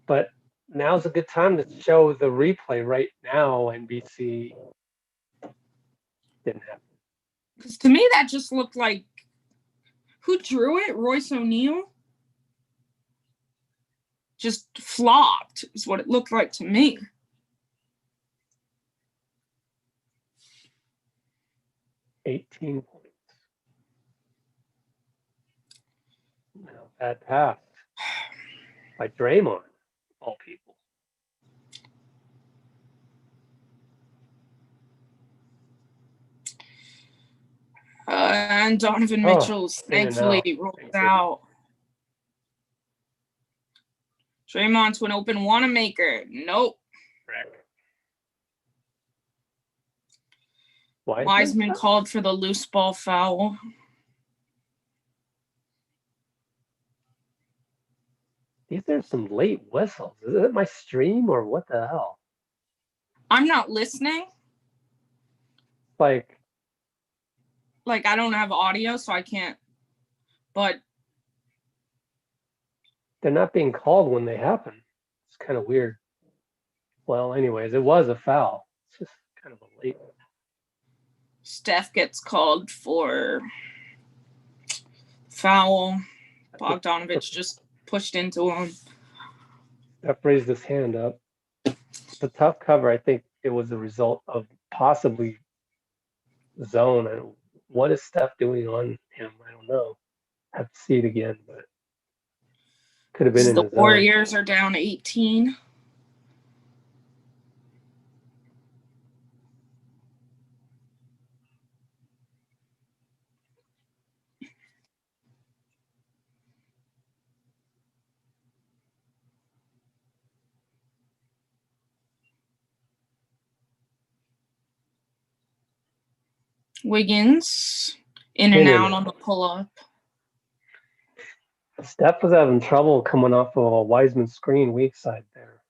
But now's a good time to show the replay right now. NBC didn't happen. Because to me, that just looked like, who drew it? Royce O'Neal? Just flopped is what it looked like to me. $18 points. Now, bad pass by Draymond, all people. And Donovan Mitchell's thankfully rolled out. Draymond to an open Wanamaker. Nope. Wiseman called for the loose ball foul. These are some late whistles. Is it my stream or what the hell? I'm not listening. Like I don't have audio, so I can't. But they're not being called when they happen. It's kind of weird. Well, anyways, it was a foul. It's just kind of a late one. Steph gets called for foul. Bogdanovich just pushed into him. Steph raised his hand up. It's a tough cover. I think it was a result of possibly zone. And what is Steph doing on him? I don't know. I have to see it again, but could have been in the zone. The Warriors are down 18. Wiggins in and out on the pull-up. Steph was having trouble coming off of a Wiseman screen weak side there.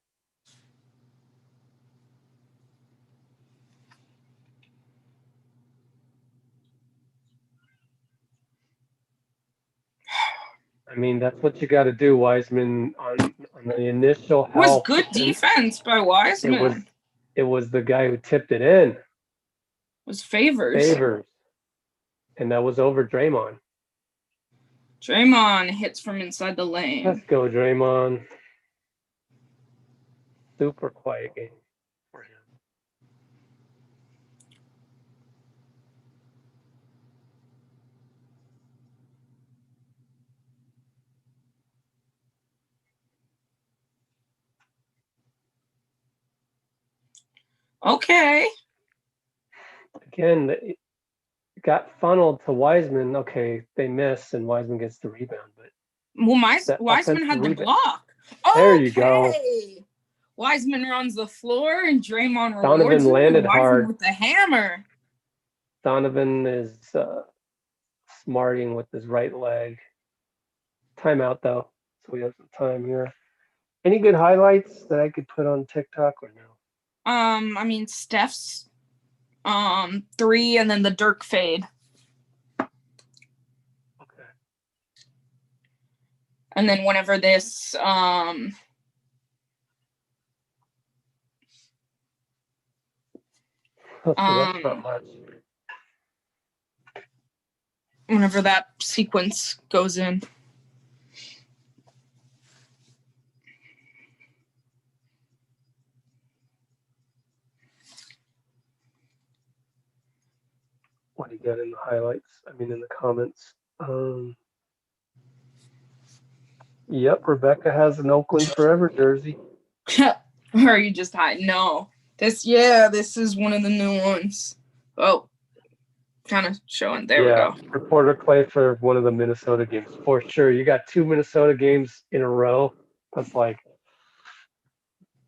I mean, that's what you got to do, Wiseman, on the initial help. It was good defense by Wiseman. It was the guy who tipped it in. It was Favors. And that was over Draymond. Draymond hits from inside the lane. Let's go, Draymond. Super quiet game for him. Okay. Again, it got funneled to Wiseman. Okay, they miss, and Wiseman gets the rebound. But Wiseman had the block. There you go. Wiseman runs the floor, and Draymond Donovan landed hard with the hammer. Donovan is smarting with his right leg. Timeout though, so we have some time here. Any good highlights that I could put on TikTok or no? I mean Steph's 3 and then the Dirk fade. Okay. And then whenever this So that's not much. whenever that sequence goes in. What do you got in the highlights? I mean, in the comments. Yep, Rebecca has an Oakland Forever jersey. Or are you just hiding? No. This is one of the new ones. Oh, kind of showing. There we go. Reporter Clay for one of the Minnesota games. For sure. You got 2 Minnesota games in a row. That's like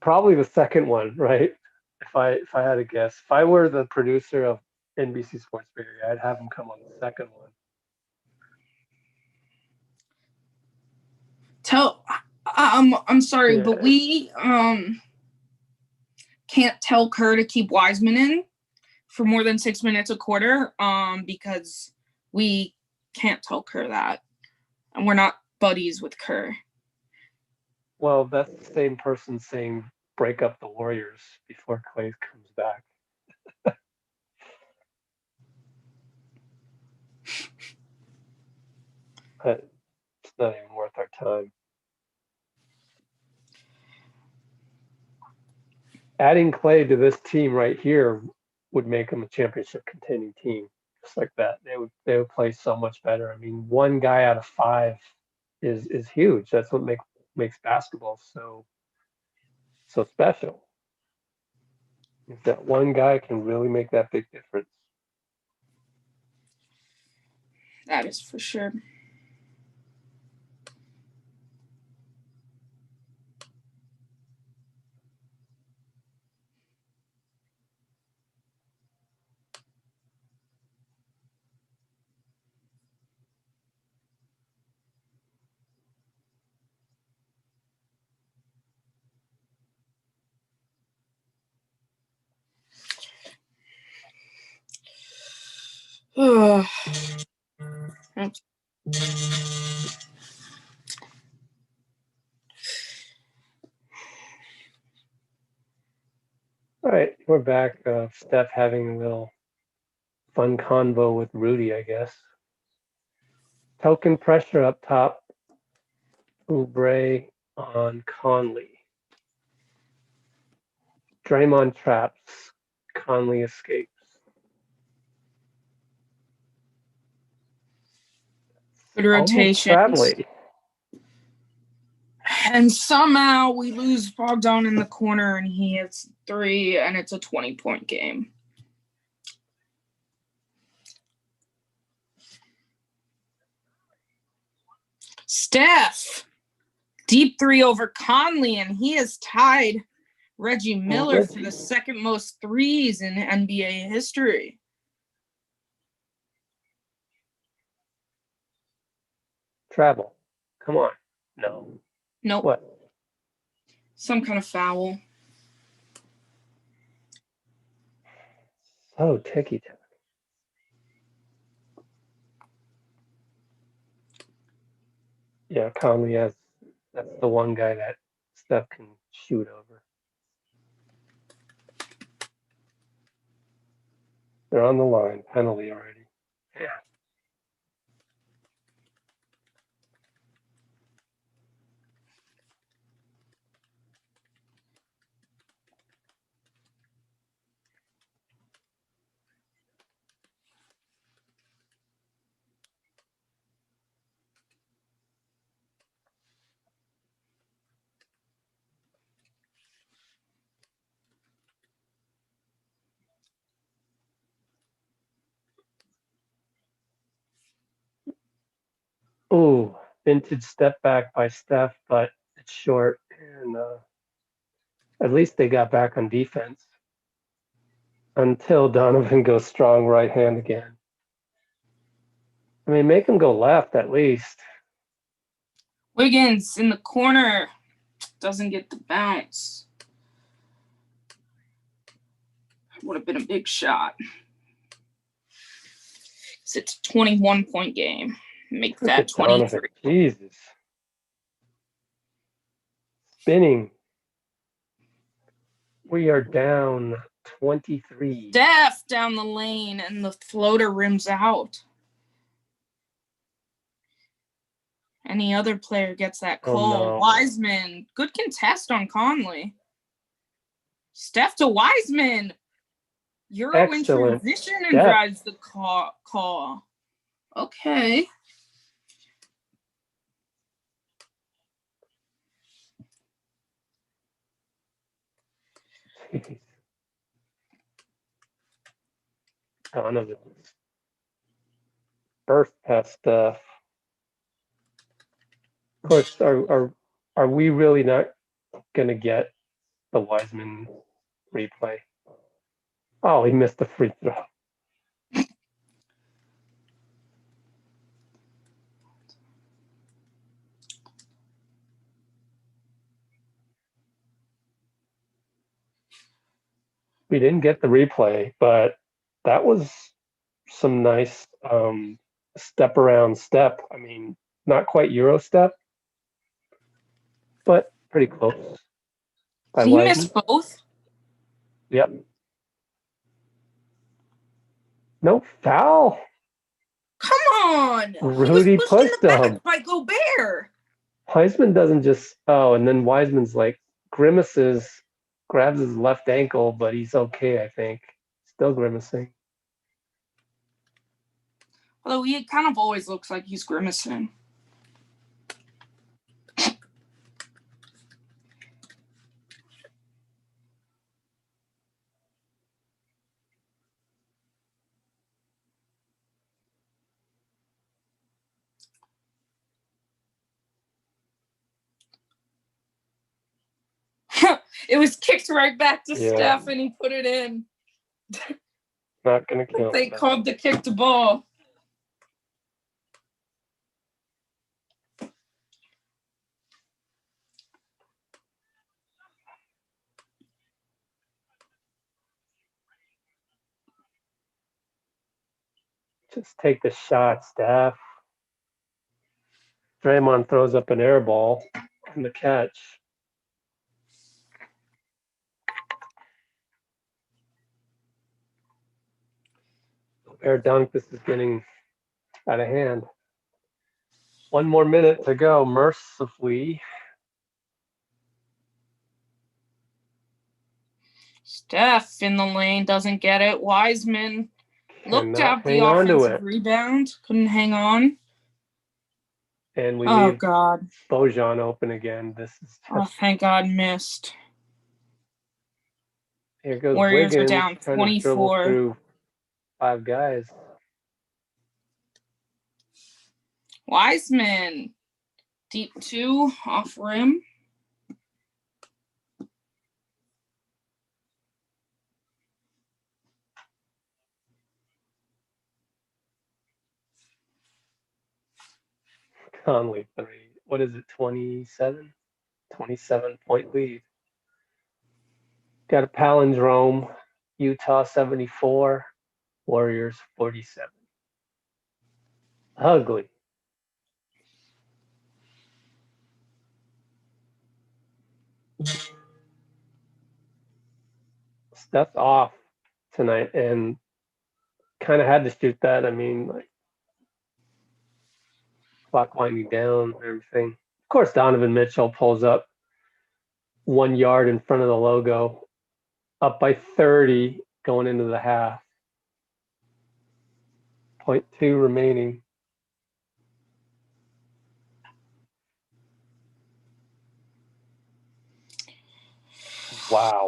probably the second one, right? If I had to guess. If I were the producer of NBC Sports Bay Area, I'd have him come on the second one. I'm sorry, but we can't tell Kerr to keep Wiseman in for more than 6 minutes a quarter because we can't tell Kerr that, and we're not buddies with Kerr. Well, that's the same person saying break up the Warriors before Clay comes back. But it's not even worth our time. Adding Clay to this team right here would make them a championship contending team, just like that. They would play so much better. I mean, one guy out of 5 is huge. That's what makes basketball so special. Is that one guy can really make that big difference. That is for sure. All right, we're back. Steph having a little fun convo with Rudy, I guess. Token pressure up top. Oubre on Conley. Draymond traps. Conley escapes. Good rotations. And somehow we lose Bogdan in the corner and he hits 3 and it's a 20-point game. Steph, deep 3 over Conley, and he has tied Reggie Miller for the second most threes in NBA history. Travel. Come on. No. Nope. What? Some kind of foul. So ticky-tack. Yeah, Conley that's the one guy that Steph can shoot over. They're on the line. Penalty already. Yeah. Ooh, vintage step back by Steph, but it's short. And at least they got back on defense. until Donovan goes strong right hand again. I mean, make him go left at least. Wiggins in the corner doesn't get the bounce. Would have been a big shot. It's a 21-point game. Make Look that at Donovan. 23. Jesus. Spinning. We are down 23. Steph down the lane, and the floater rims out. Any other player gets that call. Oh, no. Wiseman, good contest on Conley. Steph to Wiseman. Euro Excellent. in transition and Steph. drives the call. Okay. Jeez. Donovan. First past Steph. Of course, are we really not going to get the Wiseman replay? Oh, he missed the free throw. We didn't get the replay, but that was some nice step around step. I mean, not quite Euro step, but pretty close. Did he miss both? Yep. No foul. Come on. Rudy he was pushed pushed in the him. back by Gobert. Wiseman doesn't just, and then Wiseman's like grimaces, grabs his left ankle, but he's okay, I think. Still grimacing. Although he kind of always looks like he's grimacing. It was kicked right back to Steph, and he put it in. Not going to count. They called the kick to ball. Just take the shot, Steph. Draymond throws up an air ball on the catch. Air dunk, this is getting out of hand. 1 more minute to go, mercifully. Steph in the lane doesn't get it. Wiseman looked at the offensive rebound, couldn't hang on. And we Oh leave God, Bojan open again. This is just, thank God, missed. Here goes Warriors Wiggins, are down trying to dribble 24. through 5 guys. Wiseman, deep 2 off rim. Conley 3. What is it, 27? 27-point lead. Got a palindrome. Utah 74, Warriors 47. Ugly. Steph's off tonight and kind of had to shoot that. I mean, like, clock winding down and everything. Of course, Donovan Mitchell pulls up 1 yard in front of the logo, up by 30 going into the half. 0.2 remaining. Wow.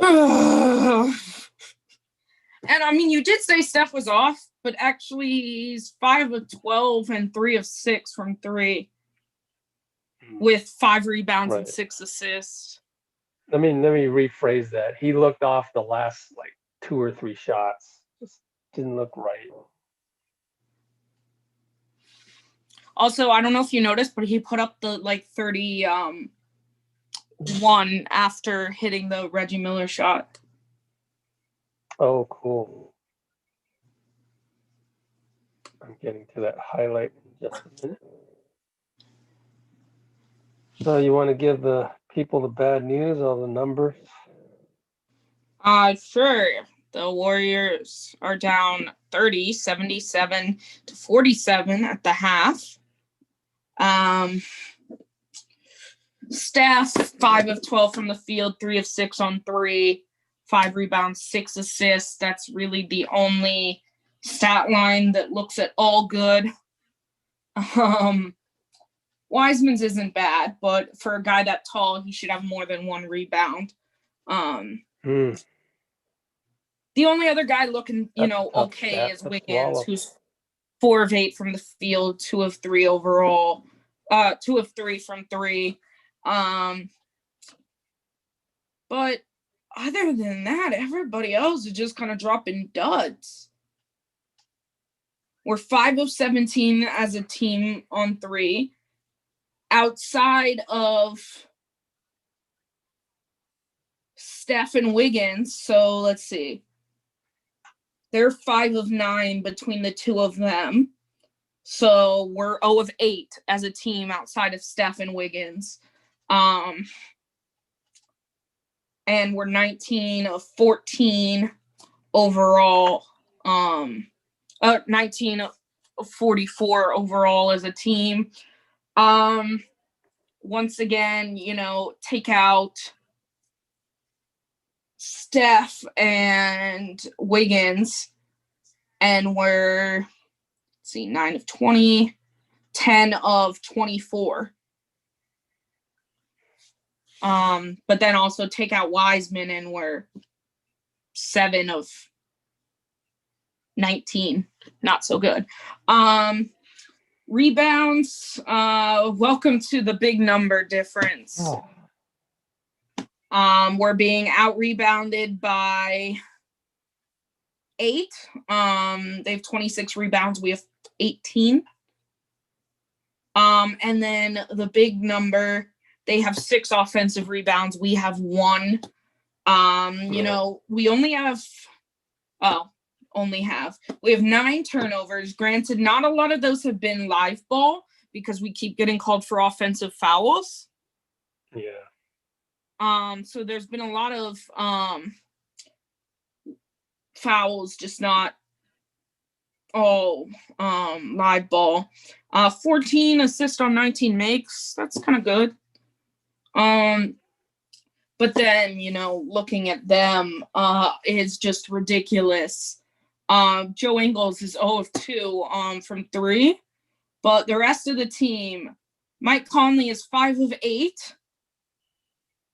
And I mean, you did say Steph was off, but actually he's 5 of 12 and 3 of 6 from 3 with 5 rebounds and 6 assists. Let me rephrase that. He looked off the last 2 or 3 shots. Just didn't look right. Also, I don't know if you noticed, but he put up the 31 after hitting the Reggie Miller shot. Oh, cool. I'm getting to that highlight in just a minute. So you want to give the people the bad news, all the numbers? Sure. The Warriors are down 30, 77 to 47 at the half. Steph, 5 of 12 from the field, 3 of 6 on 3, 5 rebounds, 6 assists. That's really the only stat line that looks at all good. Wiseman's isn't bad, but for a guy that tall, he should have more than 1 rebound. The only other guy looking, okay is Wiggins, who's 4 of 8 from the field, 2 of 3 overall, 2 of 3 from 3. But other than that, everybody else is just kind of dropping duds. We're 5 of 17 as a team on 3. Outside of Steph and Wiggins, so let's see. They're 5 of 9 between the two of them. So we're 0 of 8 as a team outside of Steph and Wiggins. And we're 19 of 14 overall. 19 of 44 overall as a team. Once again, take out Steph and Wiggins, and we're 9 of 20, 10 of 24. But then also take out Wiseman, and we're 7 of 19. Not so good. Rebounds. Welcome to the big number difference. We're being out rebounded by 8. They have 26 rebounds. We have 18. And then the big number, they have 6 offensive rebounds. We have 1. We only have, we have 9 turnovers. Granted, not a lot of those have been live ball because we keep getting called for offensive fouls. Yeah. So there's been a lot of fouls, just not all live ball. 14 assists on 19 makes. That's kind of good. But then, looking at them is just ridiculous. Joe Ingles is 0 of 2 from 3. But the rest of the team, Mike Conley is 5 of 8.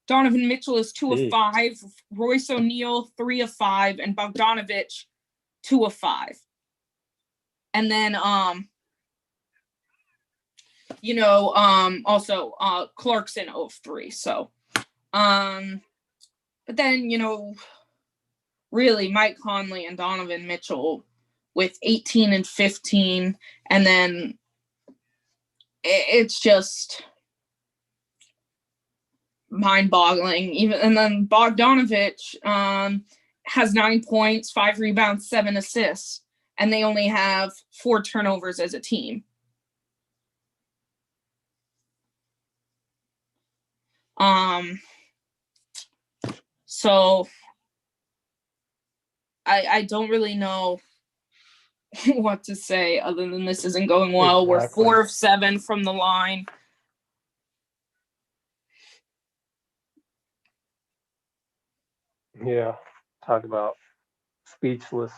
Donovan Mitchell is 2 of 5. Royce O'Neal, 3 of 5. And Bogdanovich, 2 of 5. And then, also Clarkson 0 of 3. So, but then, really Mike Conley and Donovan Mitchell with 18 and 15. And then it's just mind-boggling. And then Bogdanovich has 9 points, 5 rebounds, 7 assists, and they only have 4 turnovers as a team. So I don't really know what to say other than this isn't going well. Exactly. We're 4 of 7 from the line. Yeah. Talk about speechless.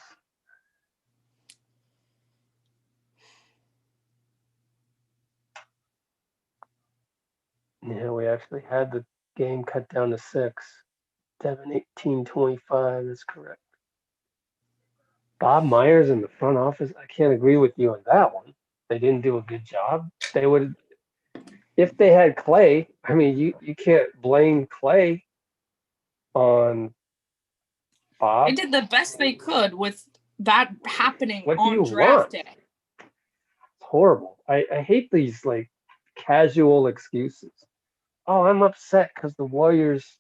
Yeah, we actually had the game cut down to 6. Devin 18-25 is correct. Bob Myers in the front office, I can't agree with you on that one. They didn't do a good job. They would, if they had Clay, I mean, you can't blame Clay on top. They did the best they could with that happening What do you on draft want? day. It's horrible. I hate these like casual excuses. Oh, I'm upset because the Warriors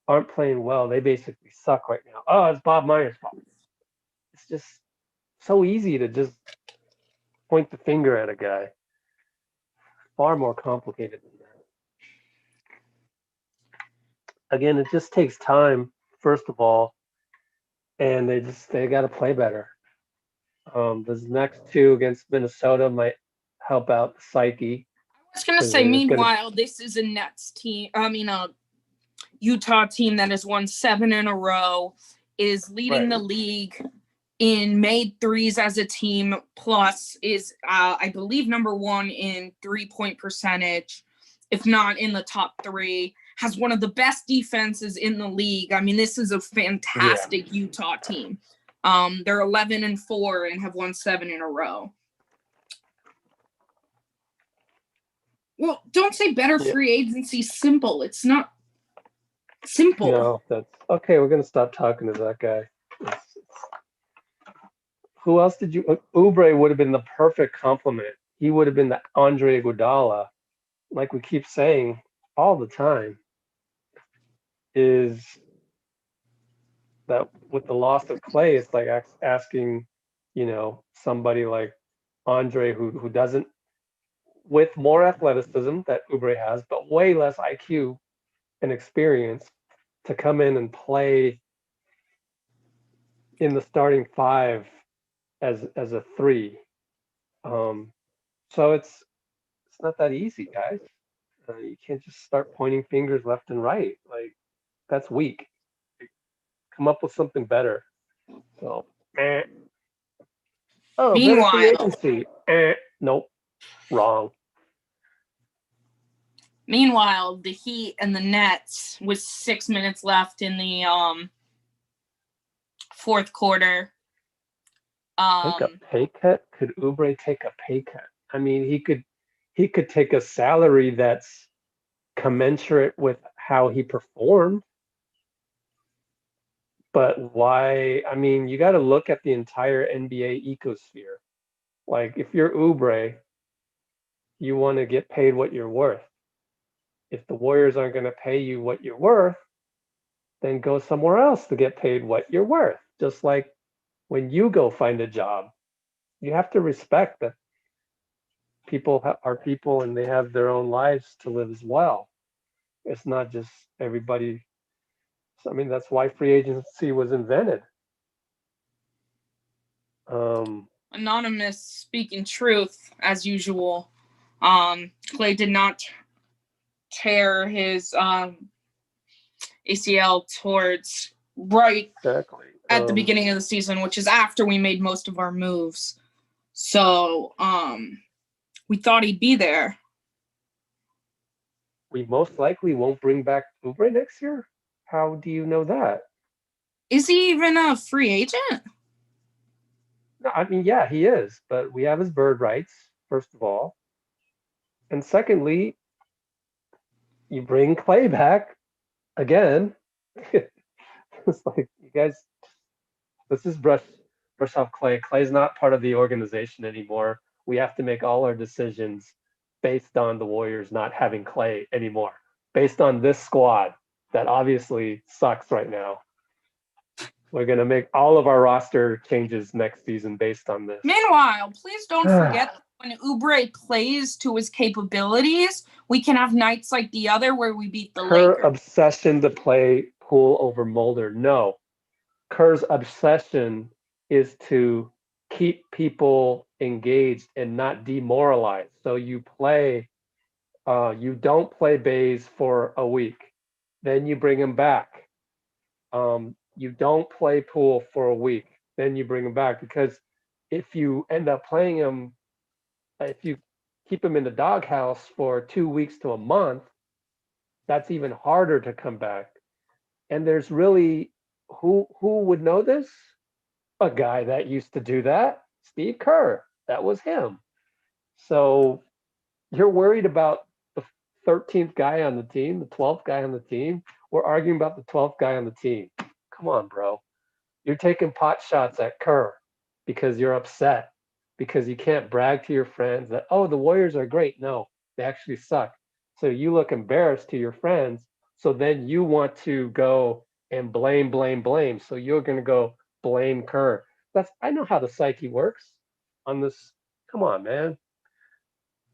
aren't playing well. They basically suck right now. Oh, it's Bob Myers' fault. It's just so easy to just point the finger at a guy. Far more complicated than that. Again, it just takes time, first of all, and they got to play better. Those next two against Minnesota might help out the psyche. I was gonna 'Cause say, they're just gonna- meanwhile, this is a Nets team. I mean, a Utah team that has won 7 in a row, is leading Right. the league in made threes as a team, plus is, I believe, number 1 in 3-point percentage, if not in the top 3. Has one of the best defenses in the league. I mean, this is a fantastic Utah team. They're 11-4 and have won 7 in a row. Well, don't say better Yeah. free agency simple. It's not simple. No, that's okay. We're gonna stop talking to that guy. Who else did you? Oubre would have been the perfect complement. He would have been the Andre Iguodala, like we keep saying all the time. Is that with the loss of Clay, it's like asking, somebody like Andre who doesn't, with more athleticism that Oubre has, but way less IQ and experience, to come in and play in the starting five as a 3. So it's not that easy, guys. You can't just start pointing fingers left and right. Like, that's weak. Come up with something better. So, oh, better free Meanwhile, agency. Nope, wrong. the Heat and the Nets, with 6 minutes left in the fourth quarter. Take a pay cut? Could Oubre take a pay cut? I mean, he could take a salary that's commensurate with how he performed. But why? I mean, you got to look at the entire NBA ecosphere. Like, if you're Oubre, you want to get paid what you're worth. If the Warriors aren't going to pay you what you're worth, then go somewhere else to get paid what you're worth. Just like when you go find a job, you have to respect that people are people and they have their own lives to live as well. It's not just everybody. I mean, that's why free agency was invented. Anonymous speaking truth, as usual. Clay did not tear his ACL towards Exactly. at the beginning of the season, which is after we made most of our moves. So we thought he'd be there. We most likely won't bring back Oubre next year. How do you know that? Is he even a free agent? No, I mean, yeah, he is, but we have his bird rights, first of all. And secondly, you bring Clay back again. It's like, you guys, let's just brush off Clay. Clay's not part of the organization anymore. We have to make all our decisions based on the Warriors not having Clay anymore, based on this squad that obviously sucks right now. We're going to make all of our roster changes next season based on this. Meanwhile, please don't forget that when Oubre plays to his capabilities, we can have nights like the other where we beat the Her Lakers. obsession to play Poole over Mulder. No. Kerr's obsession is to keep people engaged and not demoralized. So you don't play Bays for a week. Then you bring him back. You don't play Poole for a week. Then you bring him back, because if you end up playing him, if you keep him in the doghouse for 2 weeks to a month, that's even harder to come back. And there's really, who would know this? A guy that used to do that, Steve Kerr. That was him. So you're worried about the 13th guy on the team, the 12th guy on the team. We're arguing about the 12th guy on the team. Come on, bro. You're taking pot shots at Kerr because you're upset, because you can't brag to your friends that, oh, the Warriors are great. No, they actually suck. So you look embarrassed to your friends. So then you want to go and blame, blame, blame. So you're going to go blame Kerr. I know how the psyche works on this. Come on, man.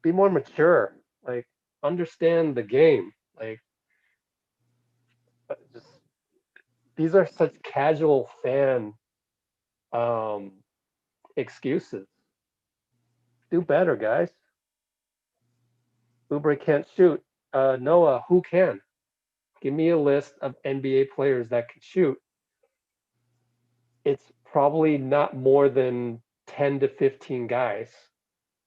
Be more mature. Like, understand the game. Like, just these are such casual fan um, excuses. Do better, guys. Oubre can't shoot. Noah, who can? Give me a list of NBA players that can shoot. It's probably not more than 10 to 15 guys.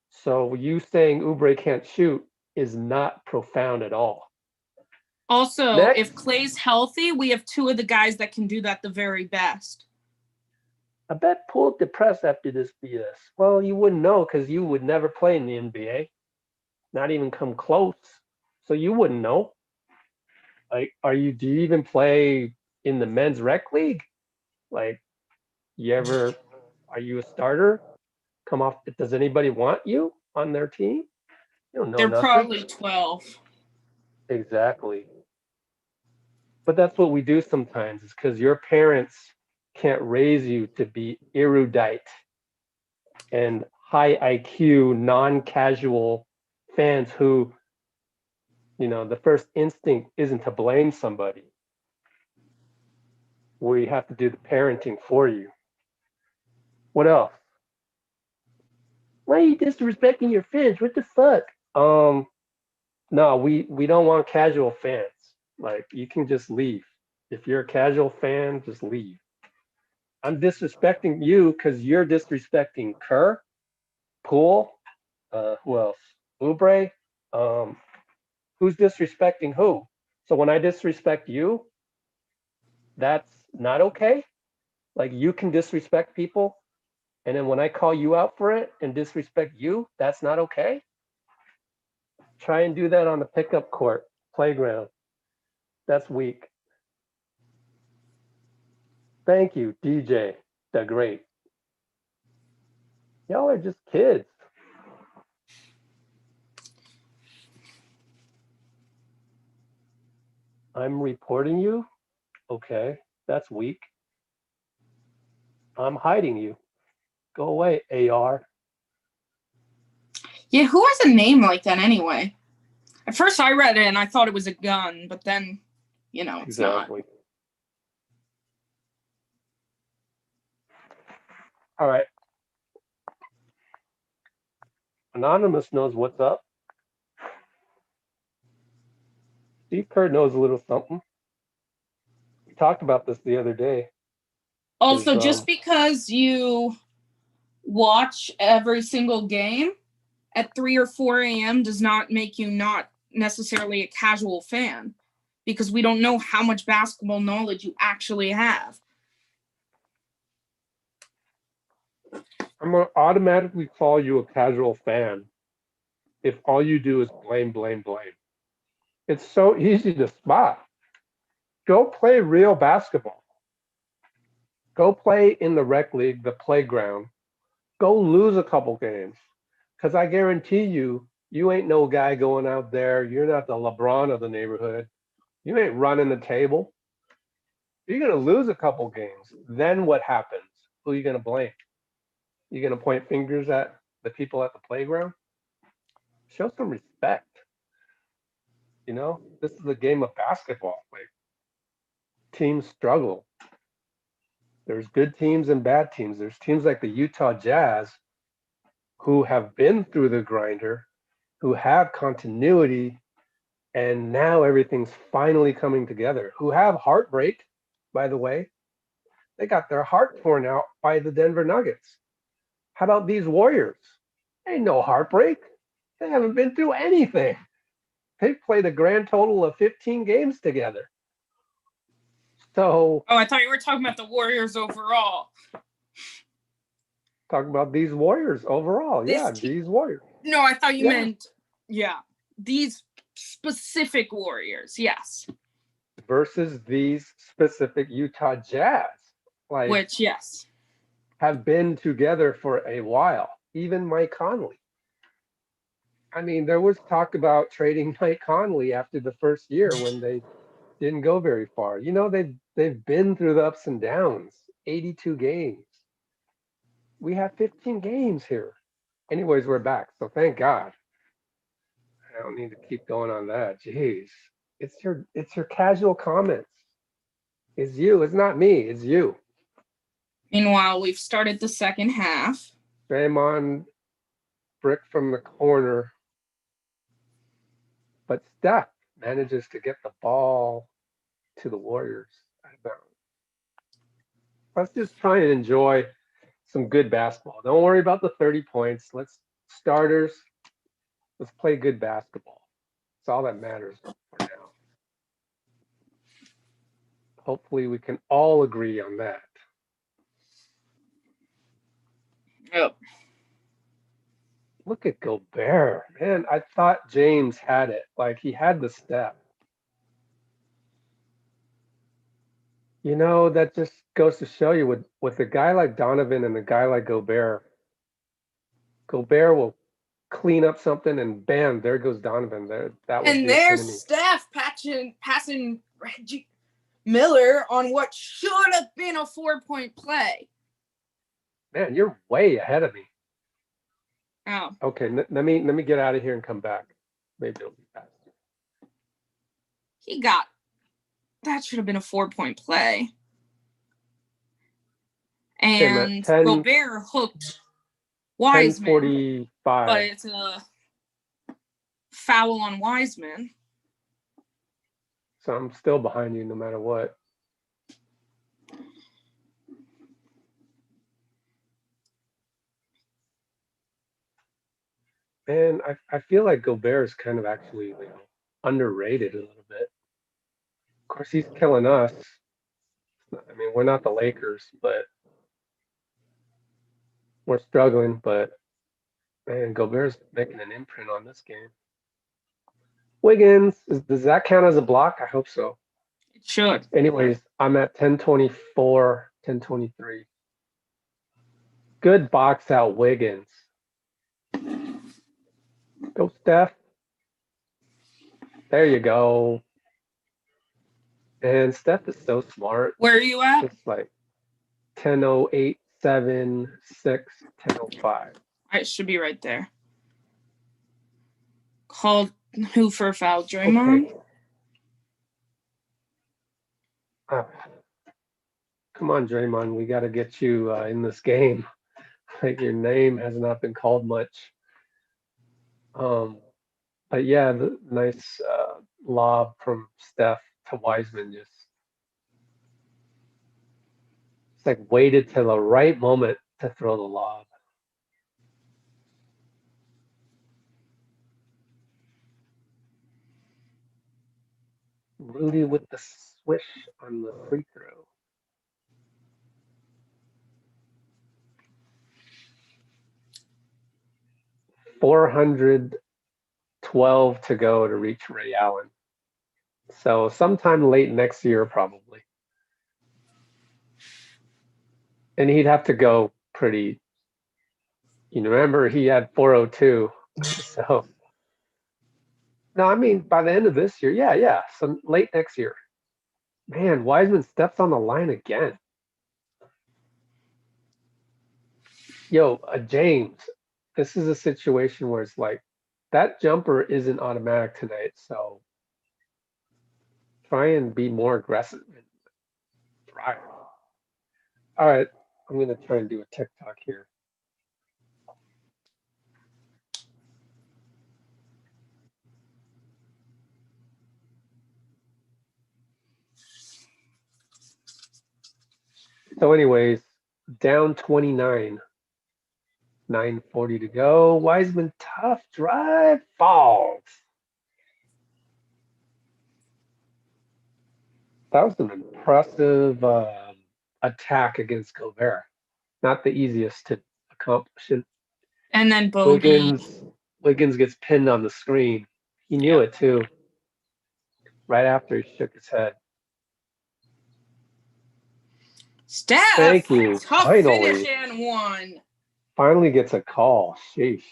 So you saying Oubre can't shoot is not profound at all. Also, Next, if Clay's healthy, we have two of the guys that can do that the very best. I bet Poole depressed after this BS. Well, you wouldn't know because you would never play in the NBA, not even come close. So you wouldn't know. Like, do you even play in the men's rec league? Like, are you a starter? Come off, does anybody want you on their team? You don't know They're nothing. probably 12. Exactly. But that's what we do sometimes, is because your parents can't raise you to be erudite and high IQ, non-casual fans who, the first instinct isn't to blame somebody. We have to do the parenting for you. What else? Why are you disrespecting your fans? What the fuck? No, we don't want casual fans. Like, you can just leave. If you're a casual fan, just leave. I'm disrespecting you because you're disrespecting Kerr, Poole, who else? Oubre. Um, who's disrespecting who? So when I disrespect you, that's not okay. Like, you can disrespect people, and then when I call you out for it and disrespect you, that's not okay. Try and do that on the pickup court, playground. That's weak. Thank you, DJ, the great. Y'all are just kids. I'm reporting you? Okay, that's weak. I'm hiding you. Go away, AR. Yeah, who has a name like that anyway? At first I read it and I thought it was a gun, but then, it's Exactly. All right. Anonymous knows what's up. Steve Kerr knows a little something. We talked about this the other day. Also, just because you watch every single game at 3 or 4 a.m. does not make you not necessarily a casual fan, because we don't know how much basketball knowledge you actually have. I'm going to automatically call you a casual fan if all you do is blame, blame, blame. It's so easy to spot. Go play real basketball. Go play in the rec league, the playground. Go lose a couple games. Because I guarantee you ain't no guy going out there. You're not the LeBron of the neighborhood. You ain't running the table. You're going to lose a couple games. Then what happens? Who are you going to blame? You're going to point fingers at the people at the playground? Show some respect. This is a game of basketball. Like, teams struggle. There's good teams and bad teams. There's teams like the Utah Jazz who have been through the grinder, who have continuity, and now everything's finally coming together. Who have heartbreak, by the way. They got their heart torn out by the Denver Nuggets. How about these Warriors? Ain't no heartbreak. They haven't been through anything. They've played a grand total of 15 games together. So. Oh, I thought you were talking about the Warriors overall. Talking about these Warriors overall. These Warriors. No, I thought you meant, these specific Warriors, yes. Versus these specific Utah Jazz. like Which, yes. have been together for a while. Even Mike Conley. I mean, there was talk about trading Mike Conley after the first year when they didn't go very far. You know, they've been through the ups and downs. 82 games. We have 15 games here. Anyways, we're back, so thank God. I don't need to keep going on that. Jeez, it's your casual comments. It's you. It's not me. It's you. Meanwhile, we've started the second half. Draymond brick from the corner, but Steph manages to get the ball to the Warriors. Let's just try and enjoy some good basketball. Don't worry about the 30 points. Let's starters. Let's play good basketball. That's all that matters for now. Hopefully, we can all agree on that. Yep. Look at Gobert, man. I thought James had it. Like he had the step. You know, that just goes to show you with a guy like Donovan and a guy like Gobert, Gobert will clean up something and bam, there goes Donovan. There, that was And the there's epitome. Steph passing Reggie Miller on what should have been a 4-point play. Man, you're way ahead of me. Oh. Okay, let me get out of here and come back. Maybe it'll be faster. That should have been a 4-point play. Okay, And 10, Gobert hooked Wiseman. 10:45. But it's a foul on Wiseman. So I'm still behind you no matter what. Man, I feel like Gobert is kind of actually underrated a little bit. Of course, he's killing us. I mean, we're not the Lakers, but we're struggling. But man, Gobert's making an imprint on this game. Wiggins, does that count as a block? I hope so. It should. Anyways, I'm at 10:24, 10:23. Good box out, Wiggins. Go, Steph. There you go. And Steph is so smart. Where are you at? It's like 10:08, 7, 6, 10:05. It should be right there. Called who for a foul? Draymond? Okay. Come on, Draymond. We got to get you in this game. Like your name has not been called much. But yeah, the nice lob from Steph to Wiseman just it's like waited till the right moment to throw the lob. Rudy with the swish on the free throw. $412 to go to reach Ray Allen. So sometime late next year, probably. And he'd have to go pretty. You remember he had 402. So no, I mean by the end of this year, yeah, some late next year. Man, Wiseman steps on the line again. Yo, James, this is a situation where it's like that jumper isn't automatic tonight, so try and be more aggressive and drive. All right, I'm gonna try and do a TikTok here. So, anyways, down 29, 9:40 to go. Wiseman, tough drive, falls. That was an impressive attack against Gobert. Not the easiest to accomplish. And then Bogey. Wiggins gets pinned on the screen. He knew it too. Right after he shook his head. Steph, Thank you. tough finish Finally. and one. Finally gets a call. Sheesh. It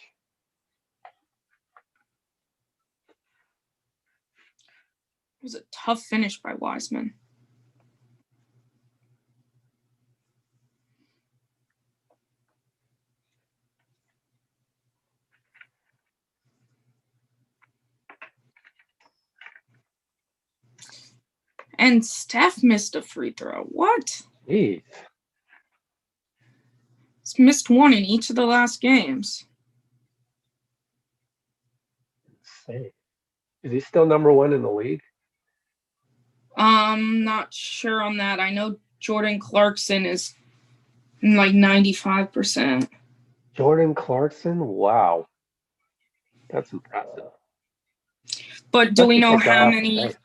was a tough finish by Wiseman. And Steph missed a free throw. What? Jeez. He's missed one in each of the last games. Insane. Is he still number one in the league? Not sure on that. I know Jordan Clarkson is like 95%. Jordan Clarkson? Wow. That's impressive. But do we Especially know for a guy how off the many bench.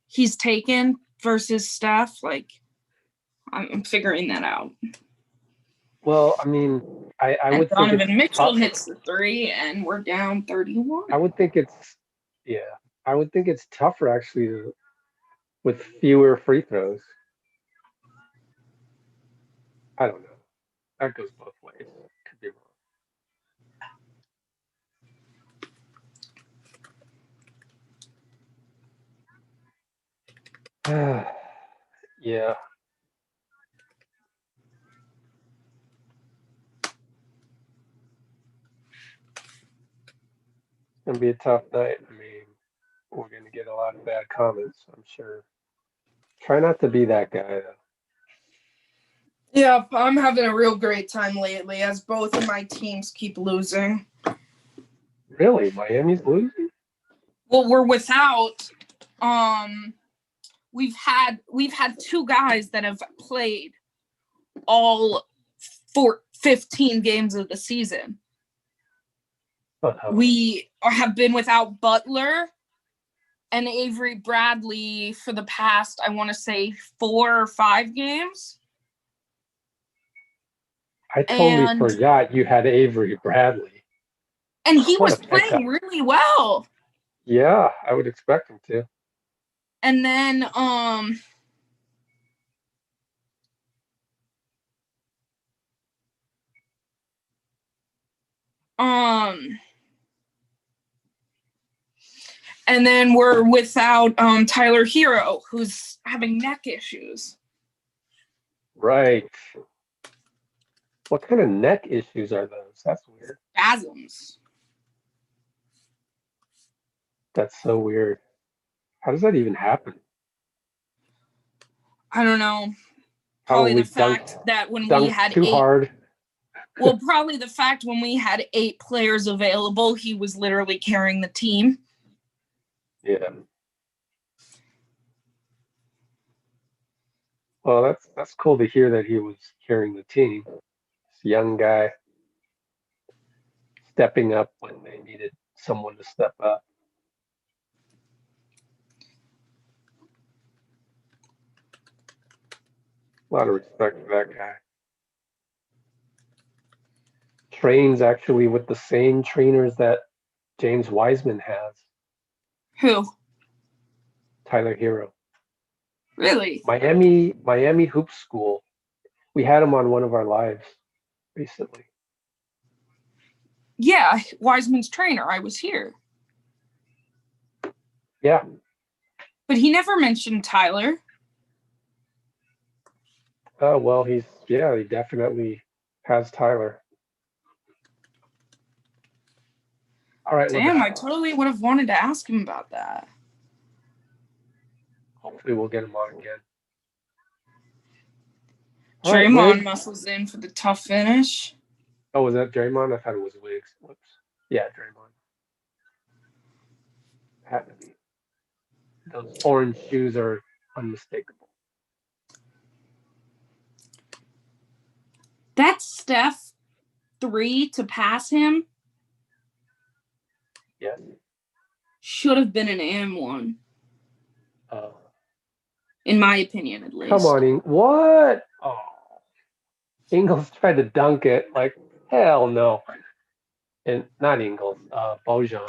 he's taken versus Steph? Like, I'm figuring that out. Well, I mean, I And would think Donovan it's Mitchell tough. hits the three, and we're down 31. I would think it's tougher actually with fewer free throws. I don't know. That goes both ways. Could be wrong. Yeah. It's gonna be a tough night. I mean, we're gonna get a lot of bad comments, I'm sure. Try not to be that guy though. Yeah, I'm having a real great time lately as both of my teams keep losing. Really? Miami's losing? Well, we're without we've had two guys that have played all 15 games of the season. Uh-oh. We have been without Butler and Avery Bradley for the past, I want to say, 4 or 5 games. I totally forgot you had Avery Bradley. And he What was a playing pickup. really well. Yeah, I would expect him to. And then and then we're without Tyler Hero, who's having neck issues. Right. What kind of neck issues are those? That's weird. Spasms. That's so weird. How does that even happen? I don't know. Probably the fact that when we had too hard. Well, probably the fact when we had 8 players available, he was literally carrying the team. Yeah. Well, that's cool to hear that he was carrying the team. This young guy stepping up when they needed someone to step up. A lot of respect for that guy. Trains actually with the same trainers that James Wiseman has. Who? Tyler Hero. Really? Miami Hoop School. We had him on one of our lives recently. Yeah, Wiseman's trainer. I was here. Yeah. But he never mentioned Tyler. Oh, well, he definitely has Tyler. All right. Damn, I totally would have wanted to ask him about that. Hopefully we'll get him on again. Draymond muscles in for the tough finish. Oh, was that Draymond? I thought it was Wiggs. Whoops. Yeah, Draymond. Had to be. Those orange shoes are unmistakable. That's Steph 3 to pass him. Yes. Should have been an and one. Oh. In my opinion, at least. Come on, what? Oh. Ingles tried to dunk it. Like, hell no. And not Ingles, Bojan.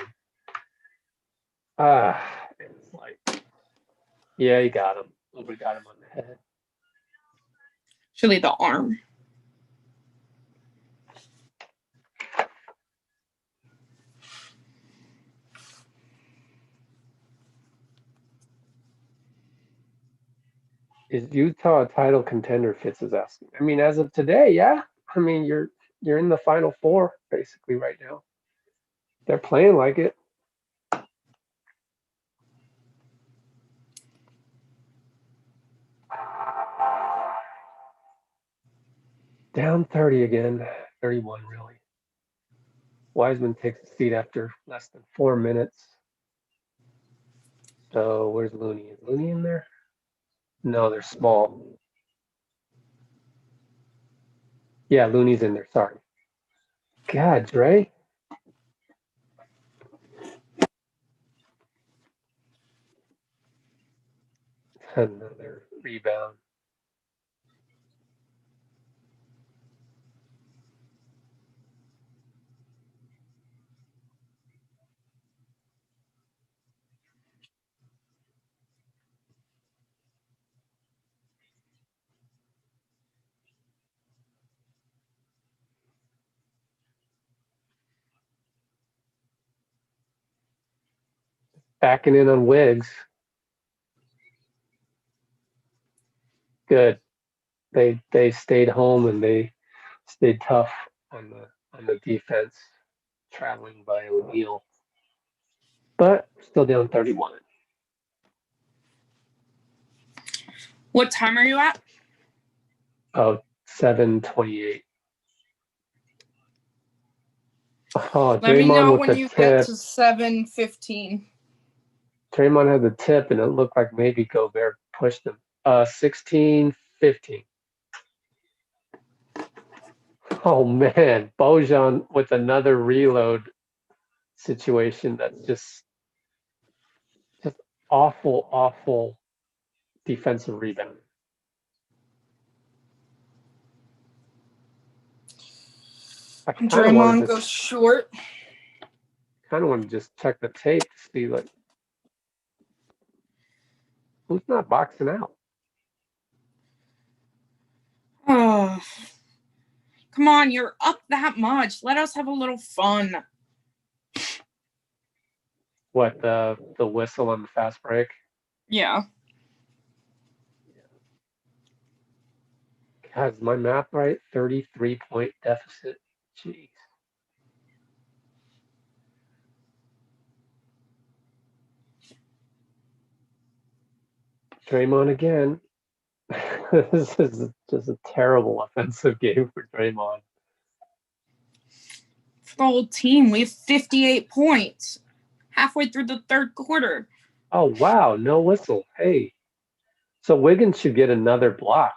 It's like, yeah, he got him. Nobody got him on the head. Actually, the arm. Is Utah a title contender? Fitz is asking. I mean, as of today, yeah. I mean, you're in the Final Four basically right now. They're playing like it. Down 30 again. 31 really. Wiseman takes a seat after less than 4 minutes. So where's Looney? Is Looney in there? No, they're small. Yeah, Looney's in there. Sorry. God, Dre. Another rebound. Backing in on Wiggs. Good. They stayed home and they stayed tough on the defense, traveling by O'Neal. But still down 31. What time are you at? Oh, 7:28. Oh, Let me Draymond know with when the you get tip. to 7:15. Draymond had the tip, and it looked like maybe Gobert pushed him. 16-15. Oh man, Bojan with another reload situation. That's just awful, awful defensive rebound. I kind of want Draymond to goes just short. check the tape to see like who's not boxing out. Oh, come on, you're up that much. Let us have a little fun. What the whistle on the fast break? Yeah. God, is my math right? 33-point deficit. Jeez. Draymond again. This is just a terrible offensive game for Draymond. For the whole team, we have 58 points halfway through the third quarter. Oh wow, no whistle. Hey, so Wiggins should get another block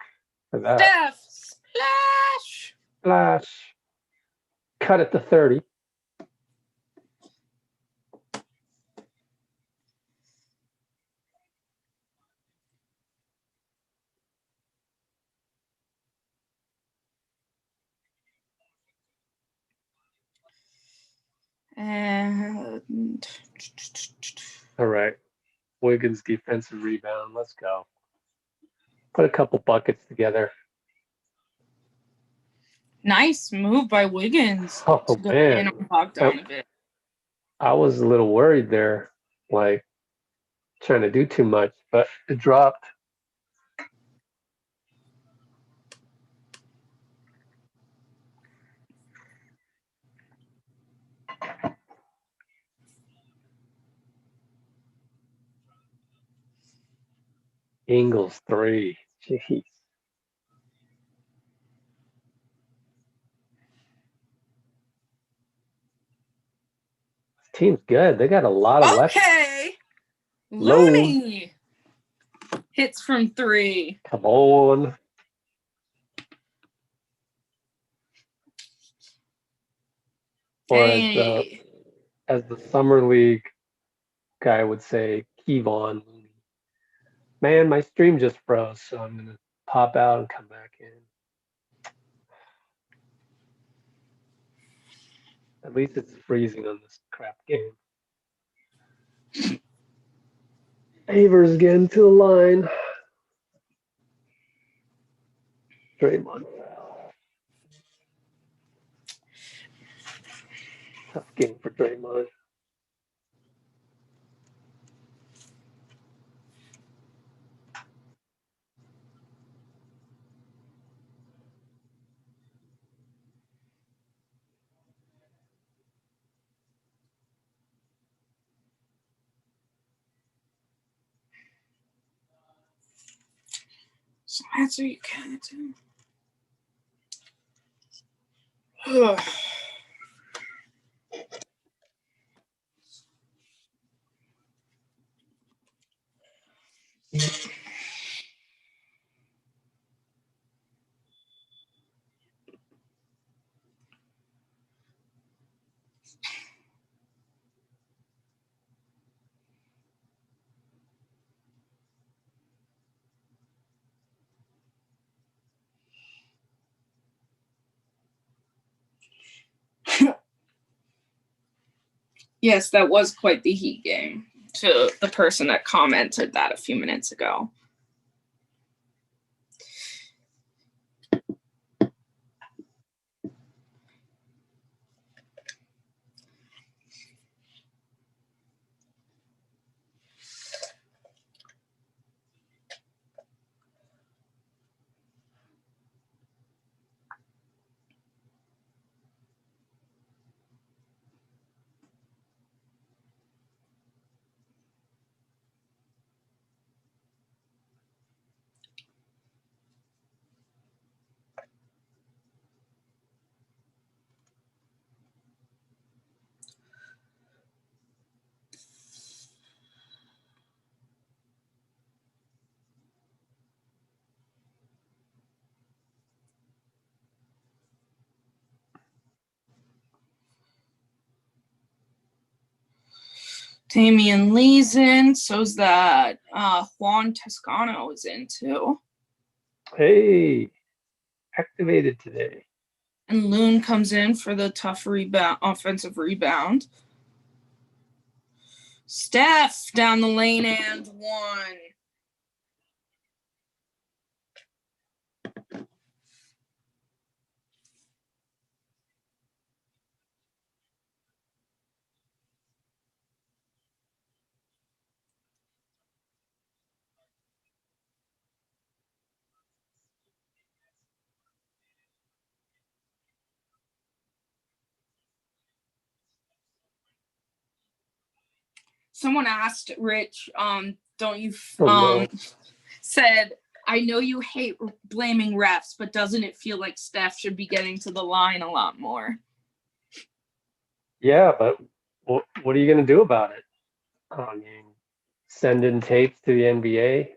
for that. Steph, splash! Flash. Cut it to 30. And All right. Wiggins defensive rebound. Let's go. Put a couple buckets together. nice move by Wiggins Oh to go in man. on Bogdanovich. I was a little worried there, like trying to do too much, but it dropped. Ingles 3. Jeez. This team's good. They got a lot of weapons. Okay. Low. Looney hits from 3. Come on. Or Hey. as the summer league guy would say, Kevon. Man, my stream just froze, so I'm gonna pop out and come back in. At least it's freezing on this crap game. Avers getting to the line. Draymond foul. Tough game for Draymond. So that's what you can do. Ugh. Yes, that was quite the Heat game, to the person that commented that a few minutes ago. Damian Lee's in, so's that Juan Toscano is in too. Hey, activated today. And Loon comes in for the tough offensive rebound. Steph down the lane and one. Someone asked Rich, don't you no. said, I know you hate blaming refs, but doesn't it feel like Steph should be getting to the line a lot more? Yeah, but what are you going to do about it? I mean, send in tapes to the NBA.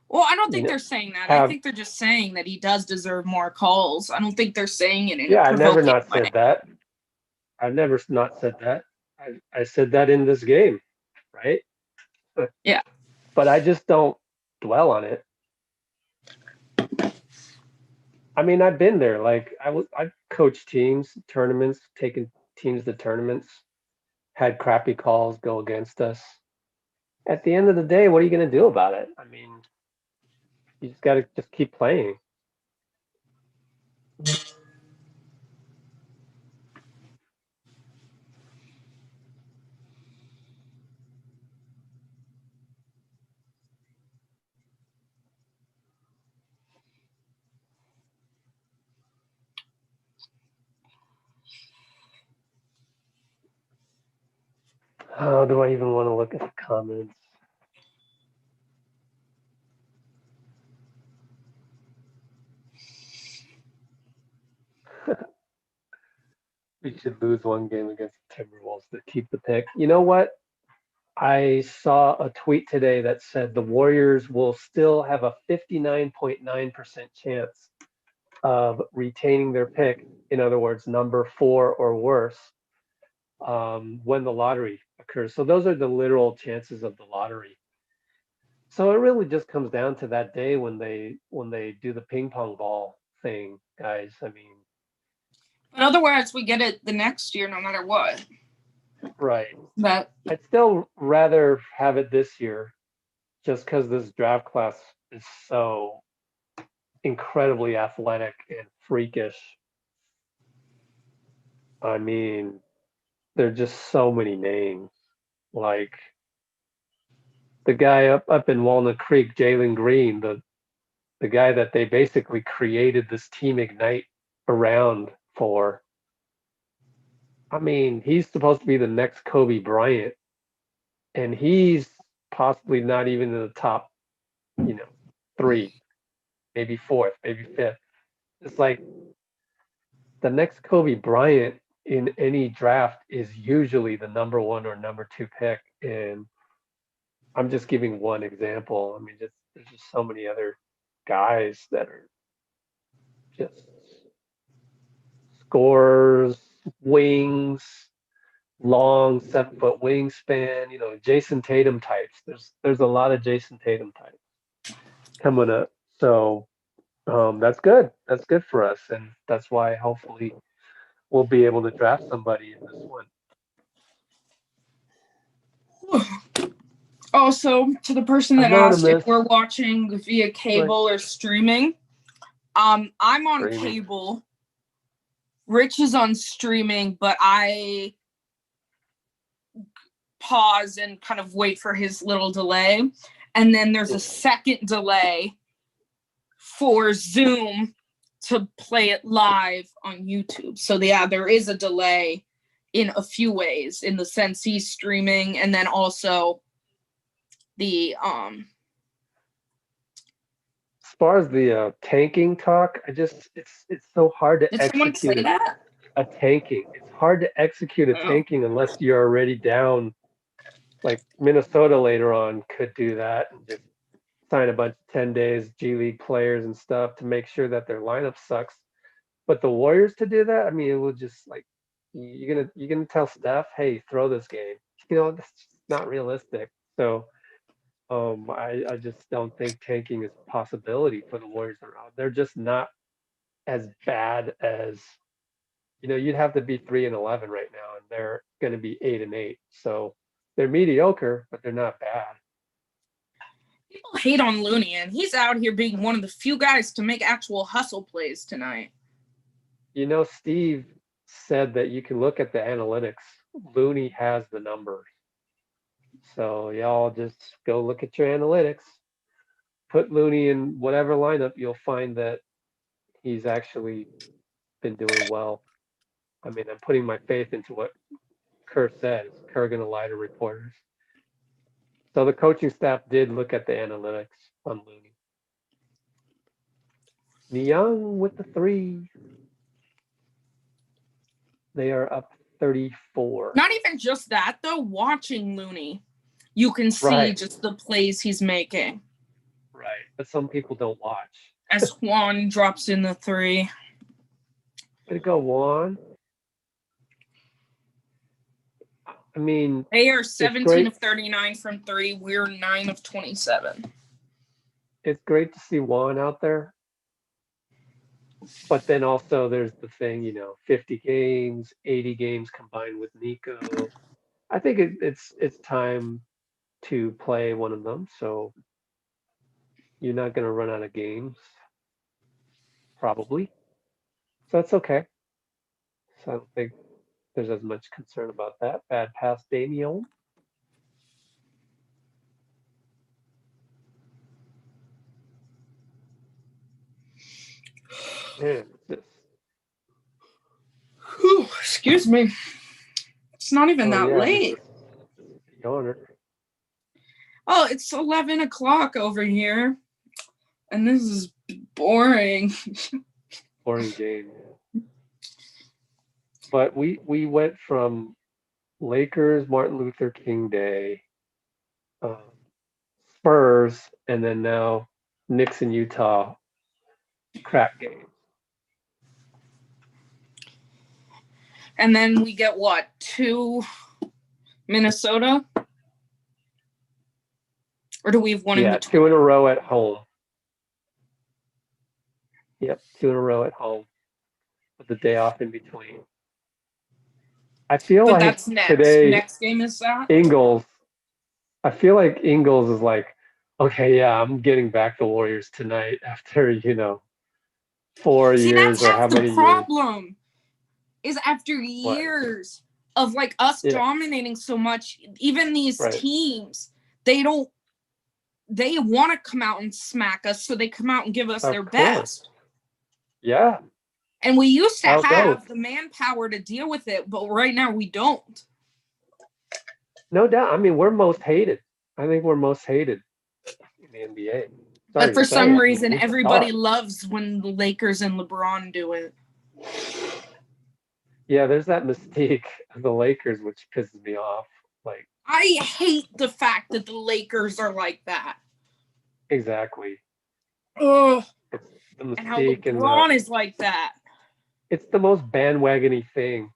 Well, I don't think they're saying that. I think they're just saying that he does deserve more calls. I don't think they're saying it in a provoking way. Yeah, I never not said that. I've never not said that. I said that in this game, right? Yeah. But I just don't dwell on it. I mean, I've been there. Like I've coached teams, tournaments, taken teams to tournaments, had crappy calls go against us. At the end of the day, what are you going to do about it? I mean, you just got to just keep playing. How do I even want to look at the comments? We should lose one game against the Timberwolves to keep the pick. You know what? I saw a tweet today that said the Warriors will still have a 59.9% chance of retaining their pick. In other words, number 4 or worse, when the lottery occurs. So those are the literal chances of the lottery. So it really just comes down to that day when they do the ping pong ball thing, guys. I mean, in other words, we get it the next year, no matter what. right. But I'd still rather have it this year, just because this draft class is so incredibly athletic and freakish. I mean, there are just so many names. Like the guy up in Walnut Creek, Jalen Green, the guy that they basically created this Team Ignite around for. I mean, he's supposed to be the next Kobe Bryant, and he's possibly not even in the top, you know, three, maybe fourth, maybe fifth. It's like the next Kobe Bryant in any draft is usually the number one or number two pick. And I'm just giving one example. I mean, there's just so many other guys that are just scorers, wings, long 7 foot wingspan, Jason Tatum types. There's a lot of Jason Tatum types coming up. So that's good. That's good for us. And that's why hopefully we'll be able to draft somebody in this one. Also, to the person that asked if we're watching via cable Right. or streaming, I'm on cable. Rich is on streaming, but I pause and kind of wait for his little delay. And then there's a second delay for Zoom to play it live on YouTube. So yeah, there is a delay in a few ways, in the sense he's streaming, and then also the as far as the tanking talk, it's so hard to execute a tanking. It's hard to execute a tanking unless you're already down. Like Minnesota later on could do that and just sign a bunch of 10 days G League players and stuff to make sure that their lineup sucks. But the Warriors to do that, I mean, it will just like you're gonna tell Steph, hey, throw this game. That's just not realistic. So I just don't think tanking is a possibility for the Warriors around. They're just not as bad as you'd have to be 3-11 right now, and they're going to be 8-8. So they're mediocre, but they're not bad. People hate on Looney, and he's out here being one of the few guys to make actual hustle plays tonight. Steve said that you can look at the analytics. Looney has the numbers. So y'all just go look at your analytics. Put Looney in whatever lineup, you'll find that he's actually been doing well. I mean, I'm putting my faith into what Kerr said. Is Kerr going to lie to reporters? So the coaching staff did look at the analytics on Looney. Niang with the 3. They are up 34. Not even just that, though. Watching Looney, you can see just the plays he's making. Right, but some people don't watch. As Juan drops in the 3. Way to go, Juan. I mean, they are 17 of 39 from 3. We're 9 of 27. It's great to see Juan out there. But then also there's the thing, 50 games, 80 games combined with Nico. I think it's time to play one of them. So you're not going to run out of games, probably. So that's okay. So I don't think there's as much concern about that. Bad pass, Damian. Man, excuse me. It's not even that late. Oh, it's 11 o'clock over here. And this is boring. Boring game. But we went from Lakers, Martin Luther King Day, Spurs, and then now Knicks and Utah crap game. And then we get what? 2 Minnesota? Or do we have one in between? 2 in a row at home. Yep, 2 in a row at home with the day off in between. I feel like that's next. Today, next game is that? Ingles. I feel like Ingles is like, okay, yeah, I'm getting back the Warriors tonight after, 4 See, that's years or how half the many years. problem. Is after What? years of like us Yeah. dominating so much, even these Right. teams, they want to come out and smack us, so they come out and give us their best. Yeah. And we used to How it have goes. the manpower to deal with it, but right now we don't. No doubt. I mean, we're most hated. I think we're most hated in the NBA. Sorry But for to say. some I mean, reason, we just everybody are. loves when the Lakers and LeBron do it. Yeah, there's that mystique of the Lakers, which pisses me off. Like, I hate the fact that the Lakers are like that. exactly. Ugh. It's the And how mystique and LeBron is like that. it's the most bandwagony thing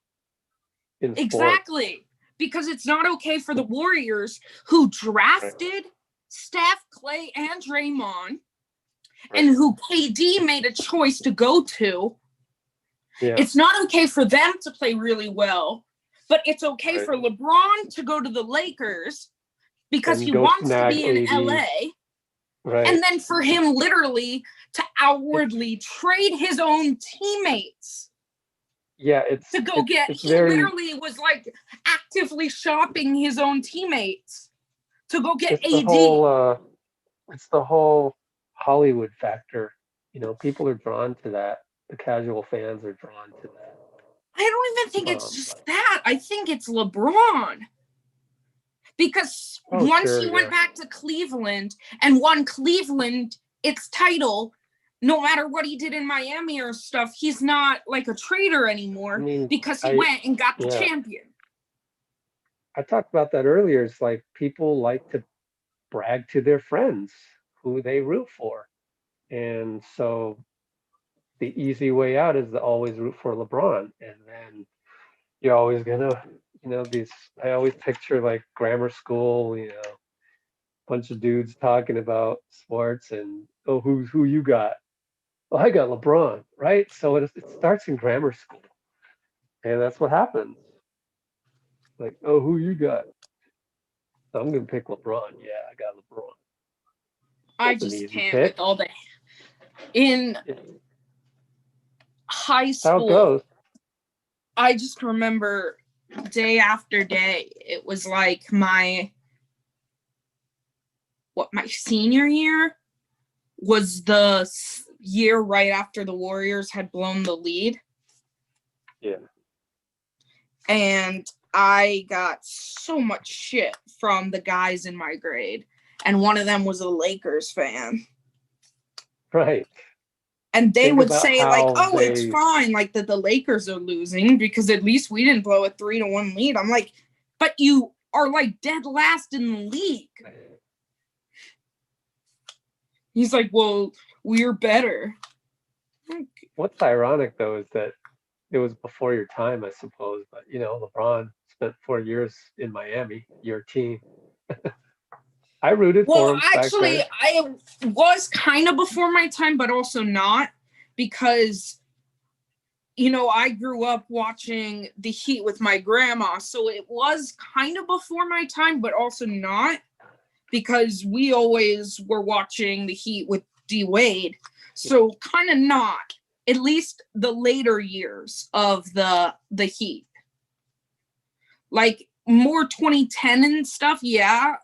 in sports. Exactly. Because it's not okay for the Warriors, who drafted Steph, Clay, and Draymond, and who KD made a choice to go to. Yeah. It's not okay for them to play really well, but it's okay for LeBron to go to the Lakers because he wants to be in LA. Right. And then for him literally to outwardly trade his own teammates. Yeah, to go get. He literally was like actively shopping his own teammates to go get AD. It's the whole Hollywood factor. You know, people are drawn to that. The casual fans are drawn to that. I don't even think it's just that. I think it's LeBron. Because once he went back to Cleveland and won Cleveland its title, no matter what he did in Miami or stuff, he's not like a traitor anymore because he went and got the champion. I talked about that earlier. It's like people like to brag to their friends who they root for. And so the easy way out is to always root for LeBron. And then you're always gonna, I always picture like grammar school, bunch of dudes talking about sports and who you got? Oh, I got LeBron, right? So it starts in grammar school, and that's what happens. Like, oh, who you got? So I'm gonna pick LeBron. Yeah, I got LeBron. I just can't with all the in high school. How it goes. I just remember day after day. It was like my senior year was the year right after the Warriors had blown the lead. Yeah. And I got so much shit from the guys in my grade. And one of them was a Lakers fan. Right. And they would say, like, oh, it's fine, like, that the Lakers are losing because at least we didn't blow a 3-1 lead. I'm like, but you are, like, dead last in the league. He's like, well, we're better. What's ironic, though, is that it was before your time, I suppose. But, LeBron spent 4 years in Miami, your team. I rooted for him. Actually, I was kind of before my time, but also not, because, I grew up watching the Heat with my grandma, so it was kind of before my time, but also not, because we always were watching the Heat with D Wade, so kind of not, at least the later years of the Heat. Like, more 2010 and stuff, yeah,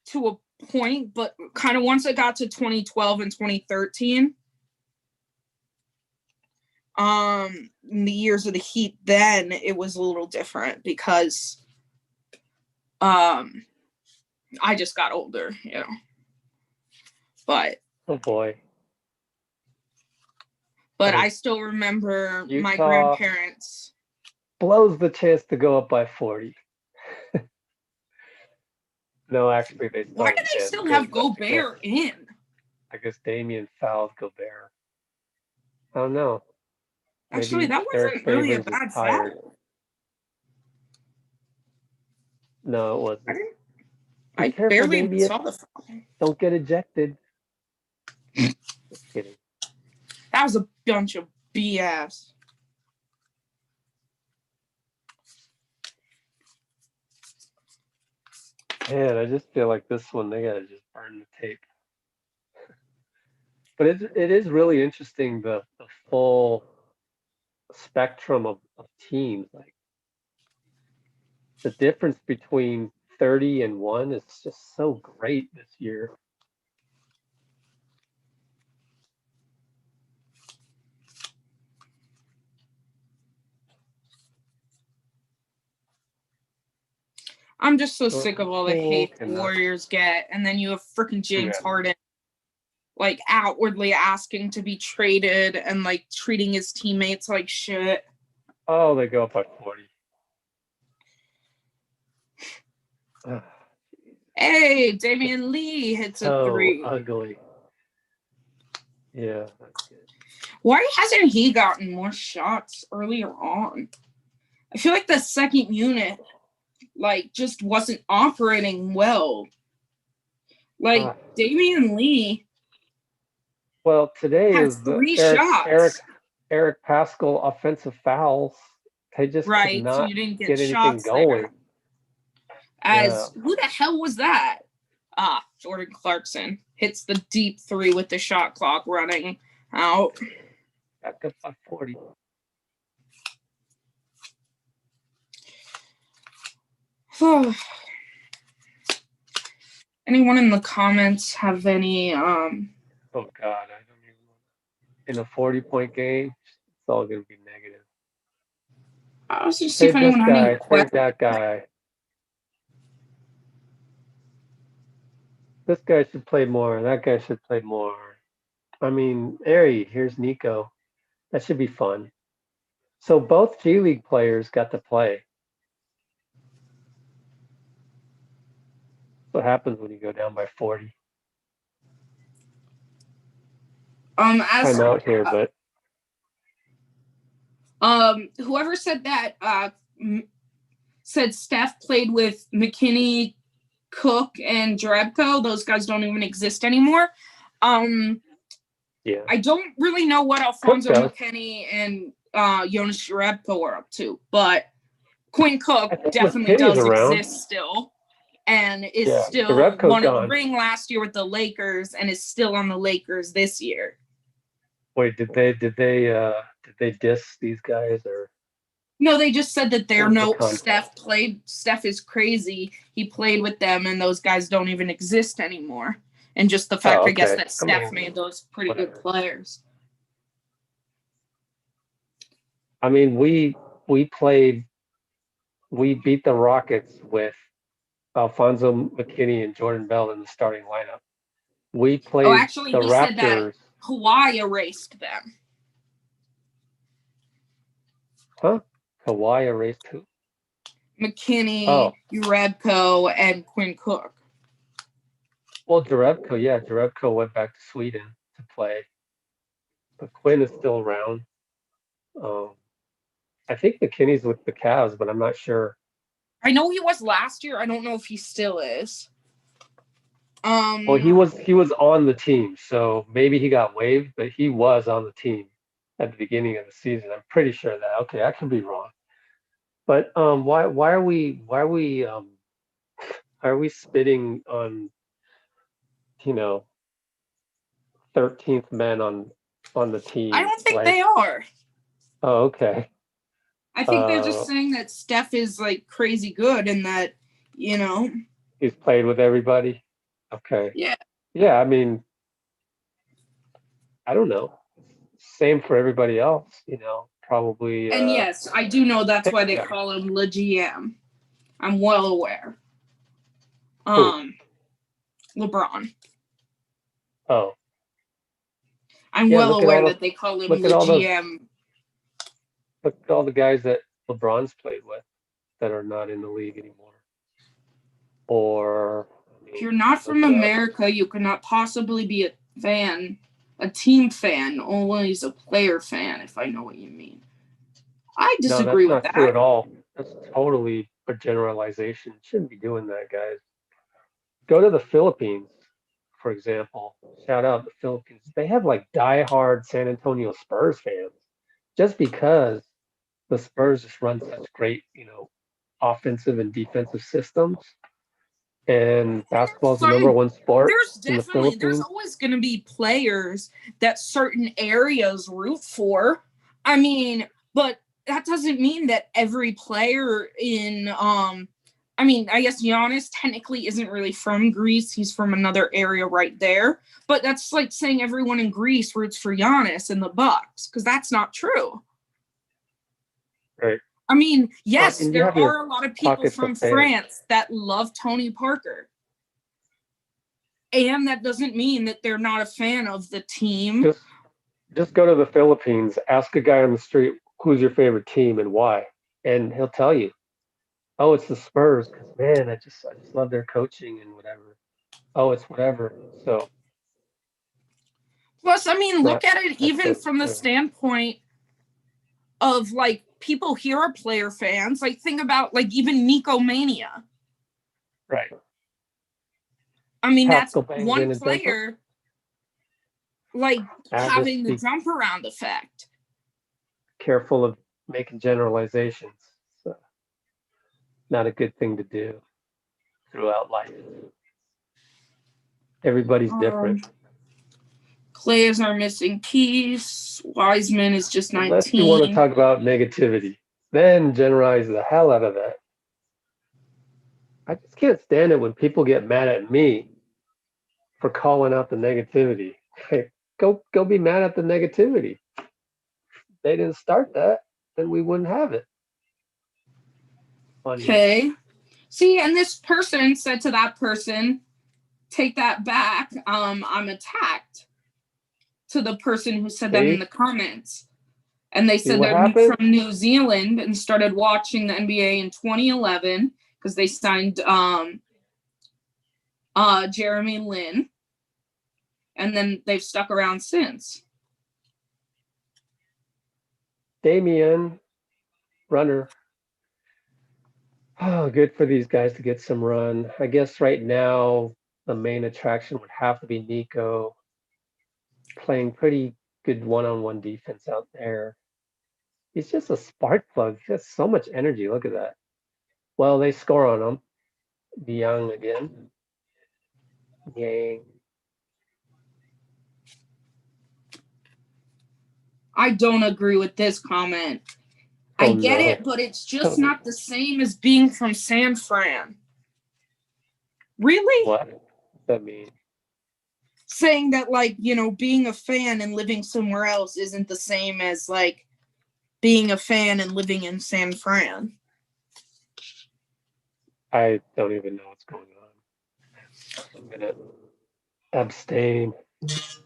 to a point, but kind of once it got to 2012 and 2013, in the years of the Heat, then it was a little different because I just got older, but oh boy. But I still remember Utah my grandparents blows the chance to go up by 40. No, actually, they still. Why do they still have Gobert in? I guess Damian fouled Gobert. I don't know. Maybe actually, that wasn't really a bad foul. No, it wasn't. I barely even saw the foul. Don't get ejected. Just kidding. That was a bunch of BS. Man, I just feel like this one, they gotta just burn the tape. But it is really interesting the full spectrum of teams. Like the difference between 30 and 1 is just so great this year. I'm just so Jordan sick of all the Poole hate the cannot. Warriors get, and then you have freaking James Yeah. Harden like outwardly asking to be traded and like treating his teammates like shit. Oh, they go up by 40. Ugh, Hey, Damian Lee hits a so three. ugly. Yeah, that's good. Why hasn't he gotten more shots earlier on? I feel like the second unit like just wasn't operating well. Like Damian Lee. Well, today Has is the 3 shots. Eric Pascal offensive fouls. They just could Right, so not you didn't get get anything shots there. going. Yeah. As who the hell was that? Jordan Clarkson hits the deep 3 with the shot clock running out. Back up by 40. Anyone in the comments have any Oh God, I don't even know. In a 40-point game, it's all gonna be negative. I was just see if Save this anyone had any guy, questions. save that guy. This guy should play more. That guy should play more. I mean, Ari, here's Nico. That should be fun. So both G League players got to play. What happens when you go down by 40? As I'm out here, but whoever said that said Steph played with McKinney, Cook, and Jerebko. Those guys don't even exist anymore. yeah. I don't really know what Alfonso McKinney and Jonas Jerebko are up to, but Quinn Cook definitely McKinney's does around. exist still, and is Yeah, still Jerebko's won a gone. ring last year with the Lakers, and is still on the Lakers this year. Wait, did they diss these guys or? No, they just said that they're What was the context? Steph is crazy. He played with them, and those guys don't even exist anymore. And just the fact, I guess, that Steph made those pretty good players. I mean, we beat the Rockets with Alfonso McKinney and Jordan Bell in the starting lineup. We played actually, the he Raptors. said that Kawhi erased them. Huh? Kawhi erased who? McKinney, Jerebko, and Quinn Cook. Well, Jerebko went back to Sweden to play, but Quinn is still around. I think McKinney's with the Cavs, but I'm not sure. I know he was last year. I don't know if he still is. Well, he was on the team, so maybe he got waived, but he was on the team at the beginning of the season. I'm pretty sure that. Okay, I could be wrong. But why are we spitting on 13th men on the team? I don't think they are. Oh, okay. I think they're just saying that Steph is like crazy good and that, he's played with everybody. Okay. Yeah. Yeah, I mean, I don't know. Same for everybody else, probably. And yes, I do know that's why they call him Le GM. I'm well aware. LeBron. Oh. I'm well aware that they call him Le GM. Look at all the guys that LeBron's played with that are not in the league anymore. Or if you're not from America, you cannot possibly be a fan, a team fan, always a player fan, if I know what you mean. I disagree with that. No, that's not true at all. That's totally a generalization. Shouldn't be doing that, guys. Go to the Philippines, for example. Shout out the Philippines. They have like diehard San Antonio Spurs fans just because the Spurs just run such great, offensive and defensive systems. And basketball is the Some #1 sport in the there's Philippines. always going to be players that certain areas root for. I mean, but that doesn't mean that every player in I mean, I guess Giannis technically isn't really from Greece. He's from another area right there. But that's like saying everyone in Greece roots for Giannis and the Bucks, because that's not true. Right. I mean, yes, And you there have your are a lot of people pockets of from fans. France that love Tony Parker. And that doesn't mean that they're not a fan of the team. Just go to the Philippines, ask a guy on the street who's your favorite team and why, and he'll tell you, oh, it's the Spurs because man, I just love their coaching and whatever. Oh, it's whatever. So Plus, I mean, look not at it even necessarily from the true. standpoint of like people here are player fans. Like, think about like even Nico Mania. Right. I mean, that's Pascal bangs one in a jumper. player like Just having the be jump around effect. careful of making generalizations. So not a good thing to do throughout life. Everybody's different. Clay is our missing piece. Wiseman is just Unless you want to 19. talk about negativity, then generalize the hell out of that. I just can't stand it when people get mad at me for calling out the negativity. Hey, go be mad at the negativity. They didn't start that, then we wouldn't have it on here. Okay. See, and this person said to that person, take that back. I'm attacked, to the person who said that in See? the comments. And they See said what they're happened? from New Zealand and started watching the NBA in 2011 because they signed Jeremy Lin, and then they've stuck around since. Damian, runner. Oh, good for these guys to get some run. I guess right now the main attraction would have to be Nico playing pretty good one-on-one defense out there. He's just a spark plug. He has so much energy. Look at that. Well, they score on him. Young again. Yang. I don't agree with this comment. I Oh get no. it, but it's just Oh, not the same as being from San Fran. Really? what does that mean? Saying that, like, you know, being a fan and living somewhere else isn't the same as, like, being a fan and living in San Fran. I don't even know what's going on. I'm gonna abstain. Let's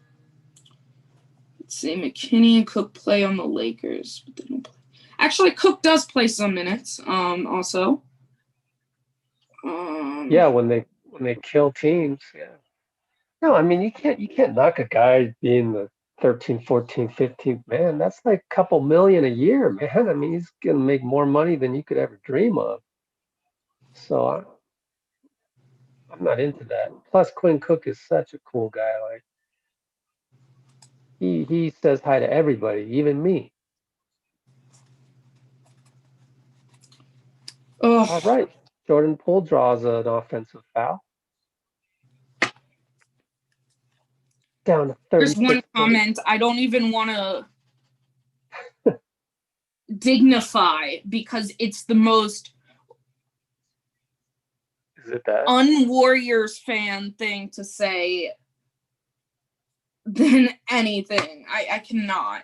see, McKinney and Cook play on the Lakers, but they don't play. Actually, Cook does play some minutes. Also. Yeah, when they kill teams, yeah. No, I mean you can't knock a guy being the 13th, 14th, 15th man. That's like a couple million a year, man. I mean he's gonna make more money than you could ever dream of. So I'm not into that. Plus Quinn Cook is such a cool guy. Like he says hi to everybody, even me. All Oh, right. Jordan Poole draws an offensive foul. Down to there's one 36 points. comment I don't even want to dignify because it's the most Is it that? un-Warriors fan thing to say than anything. I cannot.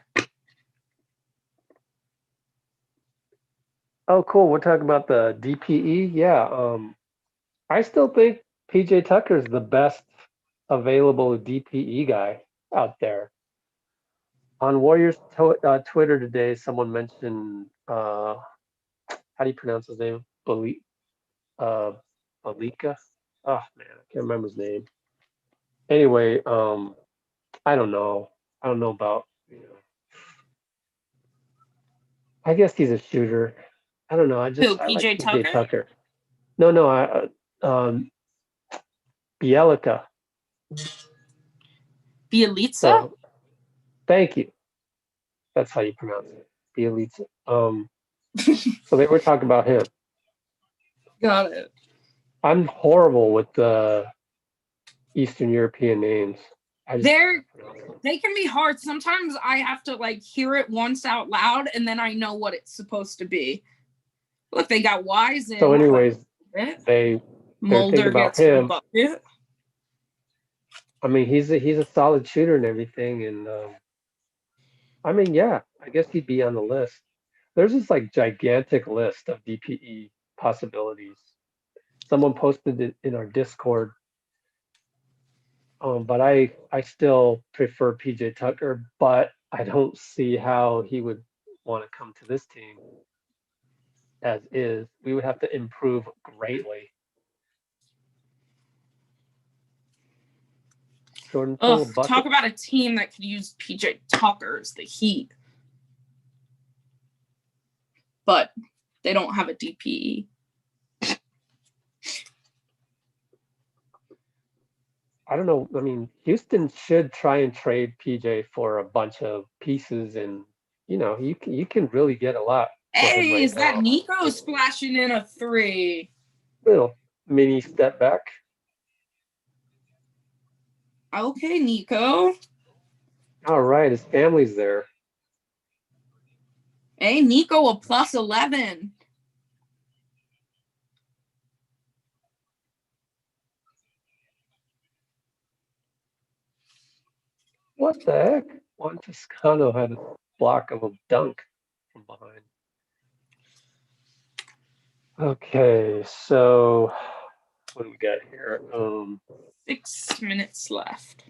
Oh, cool. We're talking about the DPE. Yeah. I still think PJ Tucker is the best available DPE guy out there. On Warriors Twitter today, someone mentioned how do you pronounce his name? Uh, Balika. Oh man, I can't remember his name. Anyway, I don't know. I don't know about. I guess he's a shooter. I don't know. Who, I like PJ PJ Tucker? Tucker. No, no. Bielica. Bielitsa? So thank you. That's how you pronounce it. Bielitsa. So they were talking about him. Got it. I'm horrible with the Eastern European names. They can be hard. Sometimes I have to like hear it once out loud and then I know what it's supposed to be. Look, they got Wise in. So, anyways, they're thinking Mulder about gets the him. bucket. I mean, he's a solid shooter and everything, and I mean, yeah, I guess he'd be on the list. There's this like gigantic list of DPE possibilities. Someone posted it in our Discord, but I still prefer PJ Tucker, but I don't see how he would want to come to this team as is. We would have to improve greatly. Jordan Poole, Ugh, bucket. talk about a team that could use PJ Tucker's the Heat. But they don't have a DPE. I don't know. I mean, Houston should try and trade PJ for a bunch of pieces, and you can really get a lot for him Hey, right is that now. Nico splashing in a 3? Little mini step back. Okay, Nico. All right, his family's there. Hey, Nico, a plus 11. What the heck? Juan Toscano had a block of a dunk from behind. Okay, so what do we got here? 6 minutes left.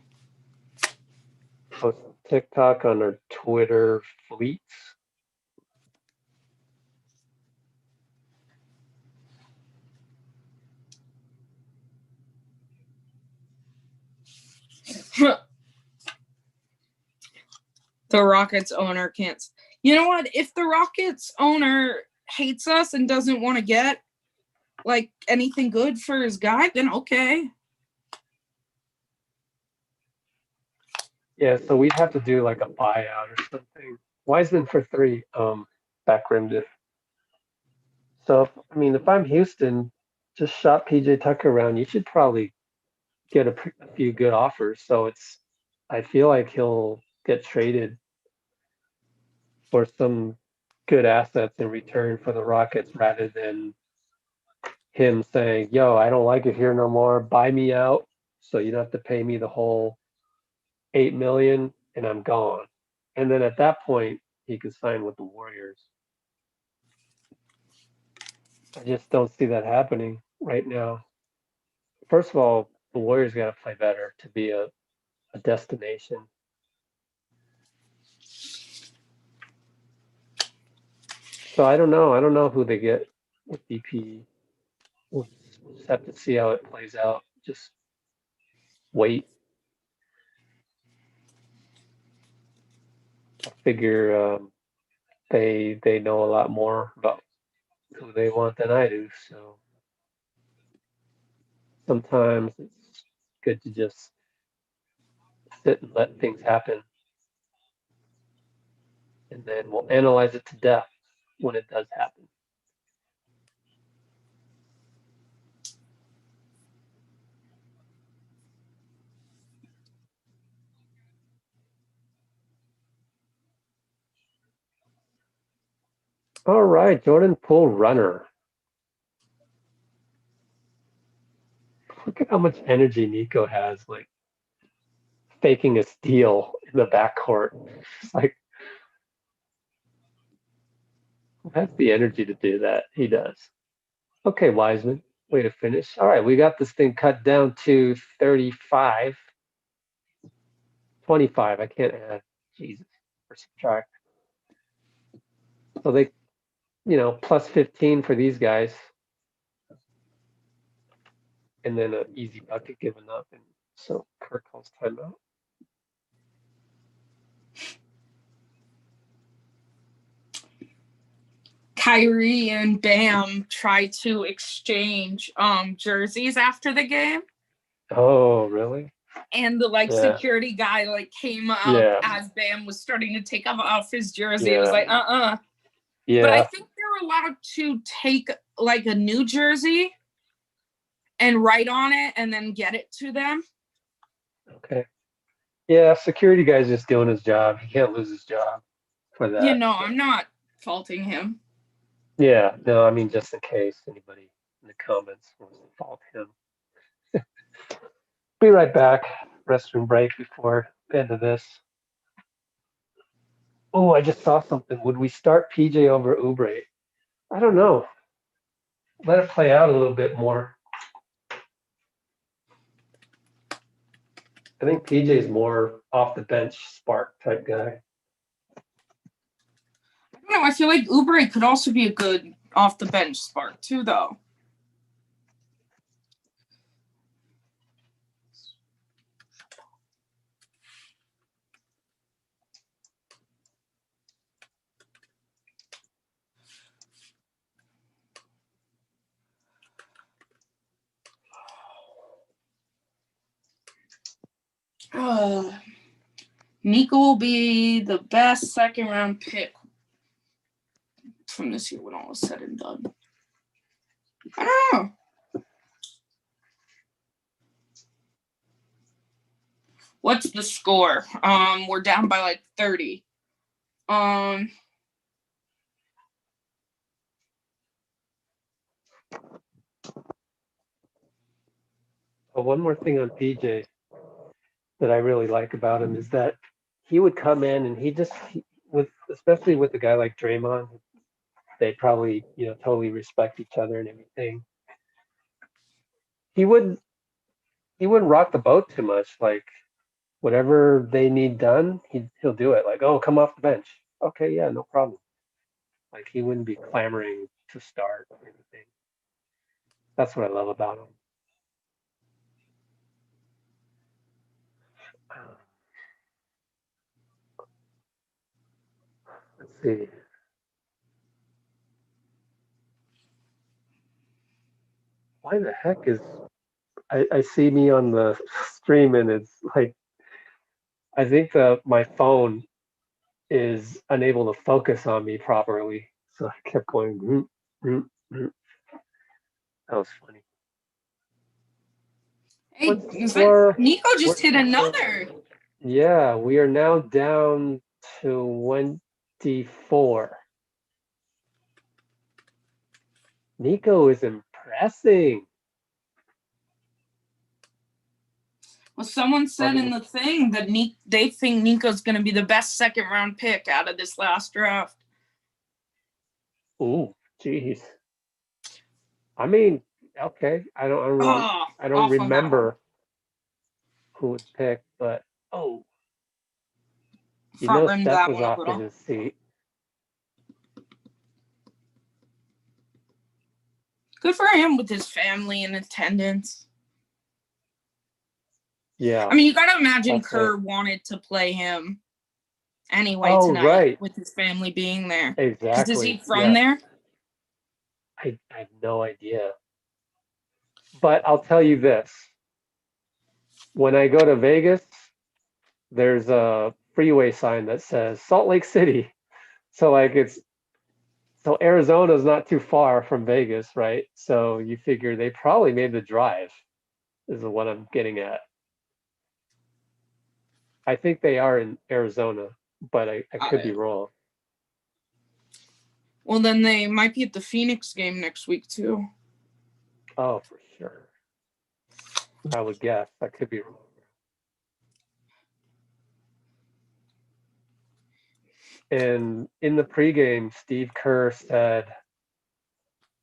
Post TikTok on our Twitter fleets. The Rockets owner can't. You know what? If the Rockets owner hates us and doesn't want to get like anything good for his guy, then okay. Yeah, so we'd have to do like a buyout or something. Wiseman for 3, back rimmed it. So if I'm Houston, just shop PJ Tucker around. You should probably get a few good offers. So I feel like he'll get traded for some good assets in return for the Rockets rather than him saying, "Yo, I don't like it here no more. Buy me out, so you don't have to pay me the whole 8 million, and I'm gone." And then at that point, he could sign with the Warriors. I just don't see that happening right now. First of all, the Warriors got to play better to be a destination. So I don't know. I don't know who they get with DP. We'll just have to see how it plays out. Just wait. I figure they know a lot more about who they want than I do. So sometimes it's good to just sit and let things happen, and then we'll analyze it to death when it does happen. All right, Jordan Poole runner. Look at how much energy Nico has, like faking a steal in the backcourt. It's like, who has the energy to do that? He does. Okay, Wiseman, way to finish. All right, we got this thing cut down to 35. 25. I can't add. Jesus, or subtract. So they, plus 15 for these guys, and then an easy bucket given up. And so Kirk calls timeout. Kyrie and Bam tried to exchange jerseys after the game. Oh, really? And the security guy came up as Bam was starting to take off his jersey. It was like, Yeah. But I think they're allowed to take a new jersey and write on it and then get it to them. Okay. Yeah, security guy's just doing his job. He can't lose his job for that. You know, I'm not faulting him. Yeah, no, I mean, just in case anybody in the comments wants to fault him. Be right back. Restroom break before the end of this. Oh, I just saw something. Would we start PJ over Oubre? I don't know. Let it play out a little bit more. I think PJ is more off the bench spark type guy. I don't know. I feel like Oubre could also be a good off the bench spark too, though. Nico will be the best second round pick from this year when all is said and done. I don't know. What's the score? We're down by like 30. One more thing on PJ that I really like about him is that he would come in and especially with a guy like Draymond, they probably, totally respect each other and everything. He wouldn't rock the boat too much. Like whatever they need done, he'll do it. Like, oh, come off the bench. Okay, yeah, no problem. Like he wouldn't be clamoring to start or anything. That's what I love about him. Let's see. Why the heck is I see me on the stream and it's like I think my phone is unable to focus on me properly, so I kept going. That was funny. Hey, Nico just hit another. Yeah, we are now down to 24. Nico is impressing. Well, someone said in the thing that they think Nico's going to be the best second round pick out of this last draft. Ooh, jeez. I mean, okay. I don't remember who was picked, but Steph was off in his seat. Good for him with his family in attendance. Yeah. I mean, you got to imagine Kerr wanted to play him anyway tonight, right, with his family being there. Exactly. Is he from there? I have no idea. But I'll tell you this. When I go to Vegas, there's a freeway sign that says Salt Lake City. So Arizona's not too far from Vegas, right? So you figure they probably made the drive, is what I'm getting at. I think they are in Arizona, but I could be wrong. Well, then they might be at the Phoenix game next week, too. Oh, for sure. I would guess. I could be wrong. And in the pregame, Steve Kerr said,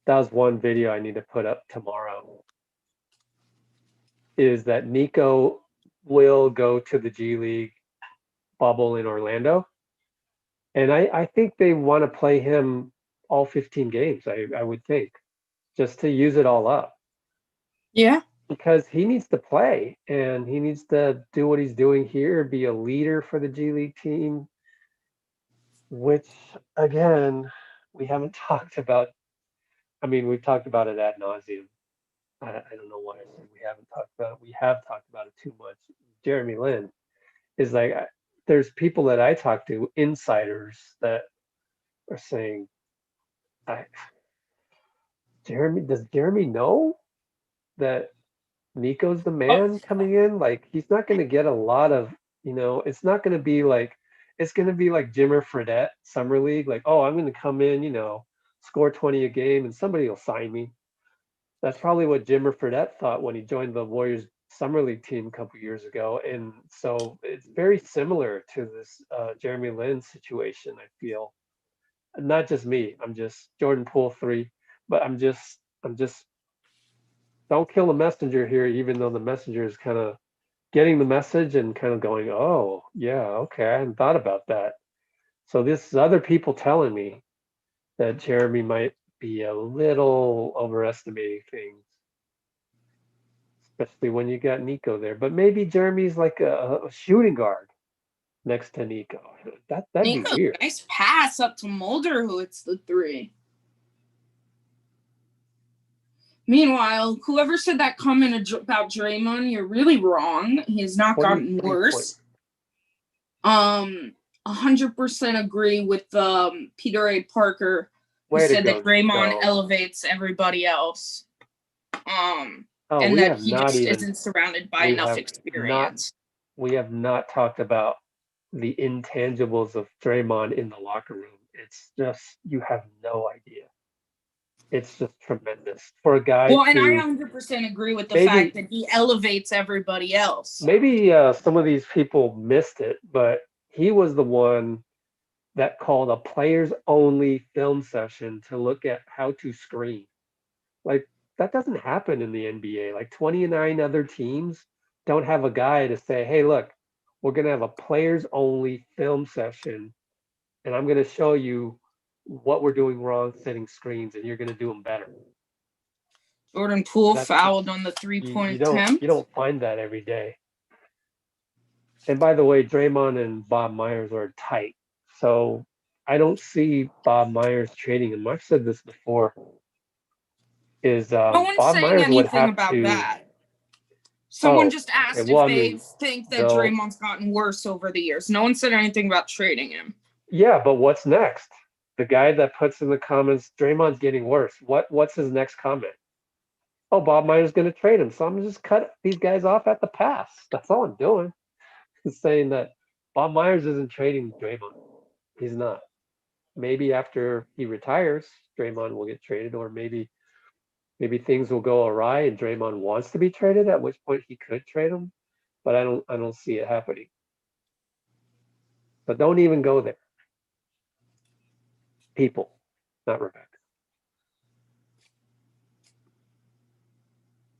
that was one video I need to put up tomorrow, is that Nico will go to the G League bubble in Orlando. And I think they want to play him all 15 games, I would think, just to use it all up. Yeah. Because he needs to play and he needs to do what he's doing here, be a leader for the G League team, which, again, we haven't talked about. I mean, we've talked about it ad nauseum. I don't know why I said we haven't talked about it. We have talked about it too much. Jeremy Lin is like, there's people that I talk to, insiders, that are saying, does Jeremy know? that Nico's the Oh, man coming in. Like he's not going to get a lot of, it's not going to be like it's going to be like Jimmer Fredette summer league. Like, oh, I'm going to come in, score 20 a game, and somebody will sign me. That's probably what Jimmer Fredette thought when he joined the Warriors summer league team a couple years ago. And so it's very similar to this Jeremy Lin situation. I feel not just me. I'm just Jordan Poole 3, but I'm just don't kill the messenger here, even though the messenger is kind of getting the message and kind of going, oh, yeah, okay, I hadn't thought about that. So this is other people telling me that Jeremy might be a little overestimating things, especially when you got Nico there. But maybe Jeremy's like a shooting guard next to Nico. That'd be Nico, weird. nice pass up to Mulder, who hits the 3. Meanwhile, whoever said that comment about Draymond, you're really wrong. He has not gotten 23 worse. points. 100% agree with Peter A. Parker, who Way to said that go, Draymond Nico. elevates everybody else. Oh, And we that have he not just even isn't surrounded by we enough have not experience. we have not talked about the intangibles of Draymond in the locker room. It's just you have no idea. It's just tremendous for a guy Well, and I to 100% agree with the fact maybe that he elevates everybody else. maybe some of these people missed it, but he was the one that called a players only film session to look at how to screen. Like that doesn't happen in the NBA. Like 29 other teams don't have a guy to say, "Hey, look, we're going to have a players only film session and I'm going to show you what we're doing wrong setting screens and you're going to do them better." Jordan Poole That's just fouled on the you 3-point don't you attempt. don't find that every day. And by the way, Draymond and Bob Myers are tight. So I don't see Bob Myers trading him. I've said this before. Is No one's Bob saying Myers would anything have about to? that. Someone Oh, just okay. asked Well, if I they mean, think that no. Draymond's gotten worse over the years. No one said anything about trading him. Yeah, but what's next? The guy that puts in the comments, Draymond's getting worse. What's his next comment? Oh, Bob Myers going to trade him. So I'm gonna just cut these guys off at the pass. That's all I'm doing. Is saying that Bob Myers isn't trading Draymond. He's not. Maybe after he retires, Draymond will get traded, or maybe things will go awry and Draymond wants to be traded, at which point he could trade him. But I don't see it happening. But don't even go there. People, not Rebecca.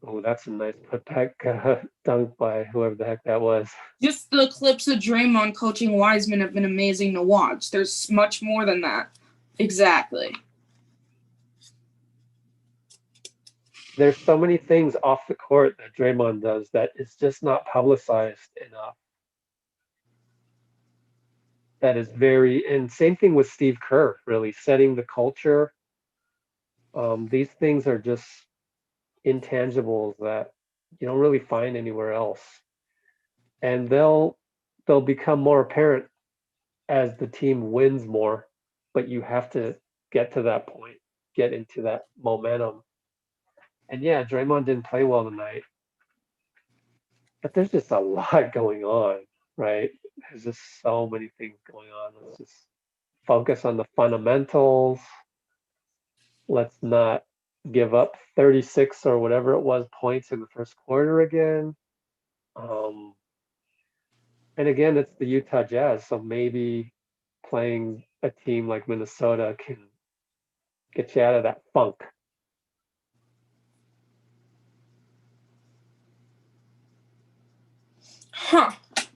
Oh, that's a nice putback dunk by whoever the heck that was. Just the clips of Draymond coaching Wiseman have been amazing to watch. There's much more than that. Exactly. There's so many things off the court that Draymond does that is just not publicized enough. That is and same thing with Steve Kerr, really setting the culture. These things are just intangibles that you don't really find anywhere else, and they'll become more apparent as the team wins more. But you have to get to that point, get into that momentum. And yeah, Draymond didn't play well tonight, but there's just a lot going on, right? There's just so many things going on. Let's just focus on the fundamentals. Let's not give up 36 or whatever it was points in the first quarter again. Um, and again, it's the Utah Jazz, so maybe playing a team like Minnesota can get you out of that funk. Huh. A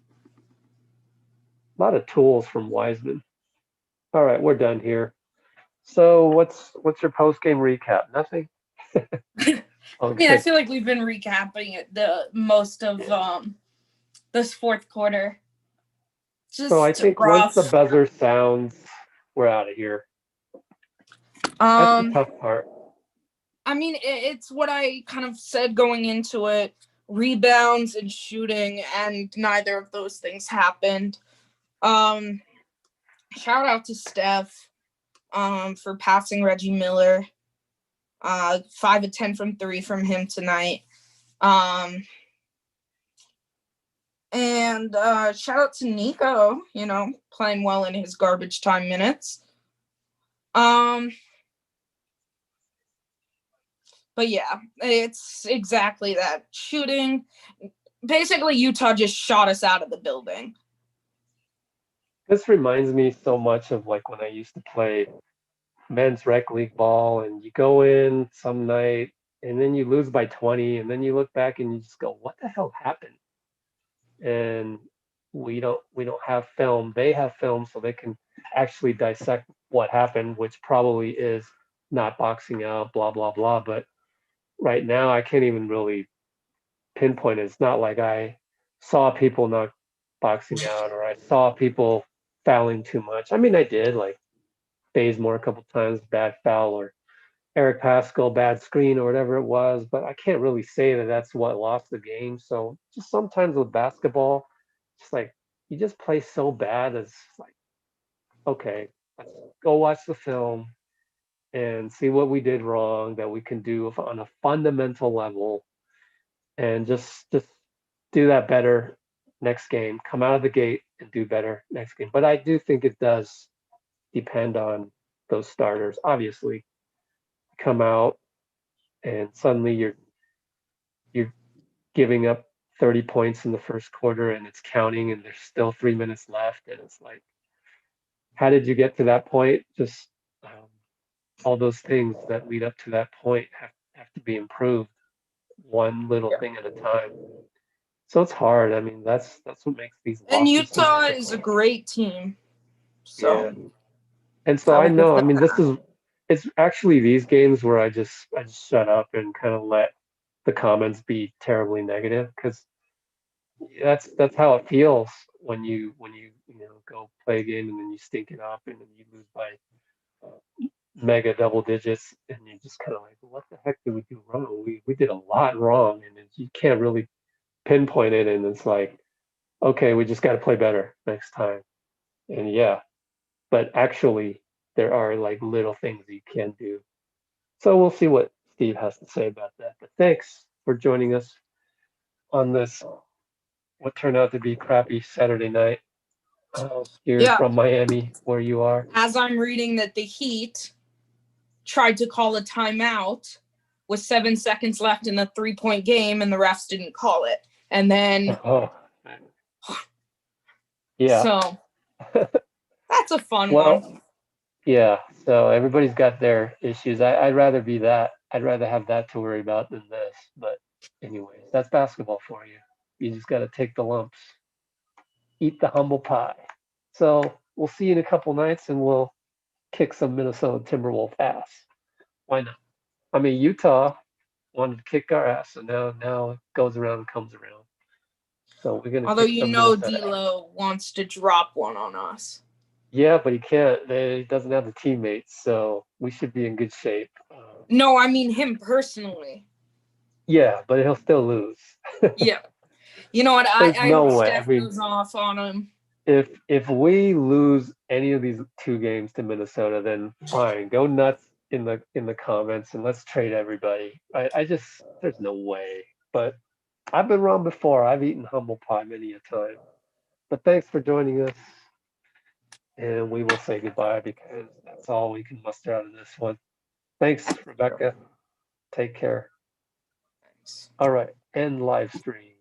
lot of tools from Wiseman. All right, we're done here. So what's your post game recap? Nothing. Oh, I mean, I good. feel like we've been recapping it the most of this fourth quarter. So I Just think once the rough. buzzer sounds, we're out of here. That's the tough part. I mean, it's what I kind of said going into it. Rebounds and shooting, and neither of those things happened. Shout out to Steph for passing Reggie Miller. 5 of 10 from 3 from him tonight. And shout out to Nico, playing well in his garbage time minutes. But yeah, it's exactly that. Shooting. Basically, Utah just shot us out of the building. This reminds me so much of like when I used to play men's rec league ball, and you go in some night and then you lose by 20, and then you look back and you just go, what the hell happened? And we don't have film. They have film, so they can actually dissect what happened, which probably is not boxing out, blah blah blah. But right now, I can't even really pinpoint it. It's not like I saw people not boxing out, or I saw people fouling too much. I mean, I did, like Bazemore a couple times, bad foul, or Eric Pascal, bad screen, or whatever it was. But I can't really say that that's what lost the game. So just sometimes with basketball, it's like you just play so bad. It's like, okay, let's go watch the film and see what we did wrong that we can do on a fundamental level, and just do that better next game. Come out of the gate and do better next game. But I do think it does depend on those starters. Obviously, come out and suddenly you're giving up 30 points in the first quarter and it's counting and there's still 3 minutes left, and it's like, how did you get to that point? Just all those things that lead up to that point have to be improved one little thing at a time. So it's hard. I mean, that's what makes these And losses so Utah is a difficult. great team. Yeah. So And so I I will give know, I them mean, this that. is it's actually these games where I just shut up and kind of let the comments be terribly negative, because that's how it feels when you go play a game and then you stink it up and then you lose by mega double digits, and you're just kind of like, what the heck did we do wrong? We did a lot wrong, and you can't really pinpoint it, and it's like, okay, we just got to play better next time. And yeah, but actually there are like little things you can do. So we'll see what Steve has to say about that. But thanks for joining us on this, what turned out to be crappy Saturday night here Yeah. from Miami, where you are. As I'm reading that the Heat tried to call a timeout with 7 seconds left in the 3-point game, and the refs didn't call it. And then, Oh, yeah. so that's a fun Well, one. yeah. So everybody's got their issues. I'd rather be that. I'd rather have that to worry about than this. But anyways, that's basketball for you. You just got to take the lumps, eat the humble pie. So we'll see you in a couple nights, and we'll kick some Minnesota Timberwolf ass. Why not? I mean, Utah wanted to kick our ass, so now it goes around and comes around. So we're gonna Although kick some Minnesota ass. D'Lo wants to drop one on us. Yeah, but he can't. He doesn't have the teammates, so we should be in good shape. No, I mean him personally. Yeah, but he'll still lose. Yeah. You know what? There's I no hope way. I Steph mean, goes off on him. if we lose any of these two games to Minnesota, then fine, go nuts in the comments and let's trade everybody. I just, there's no way. But I've been wrong before. I've eaten humble pie many a time. But thanks for joining us, and we will say goodbye because that's all we can muster out of this one. Thanks, Rebecca. Take care. Thanks. All right, end live stream.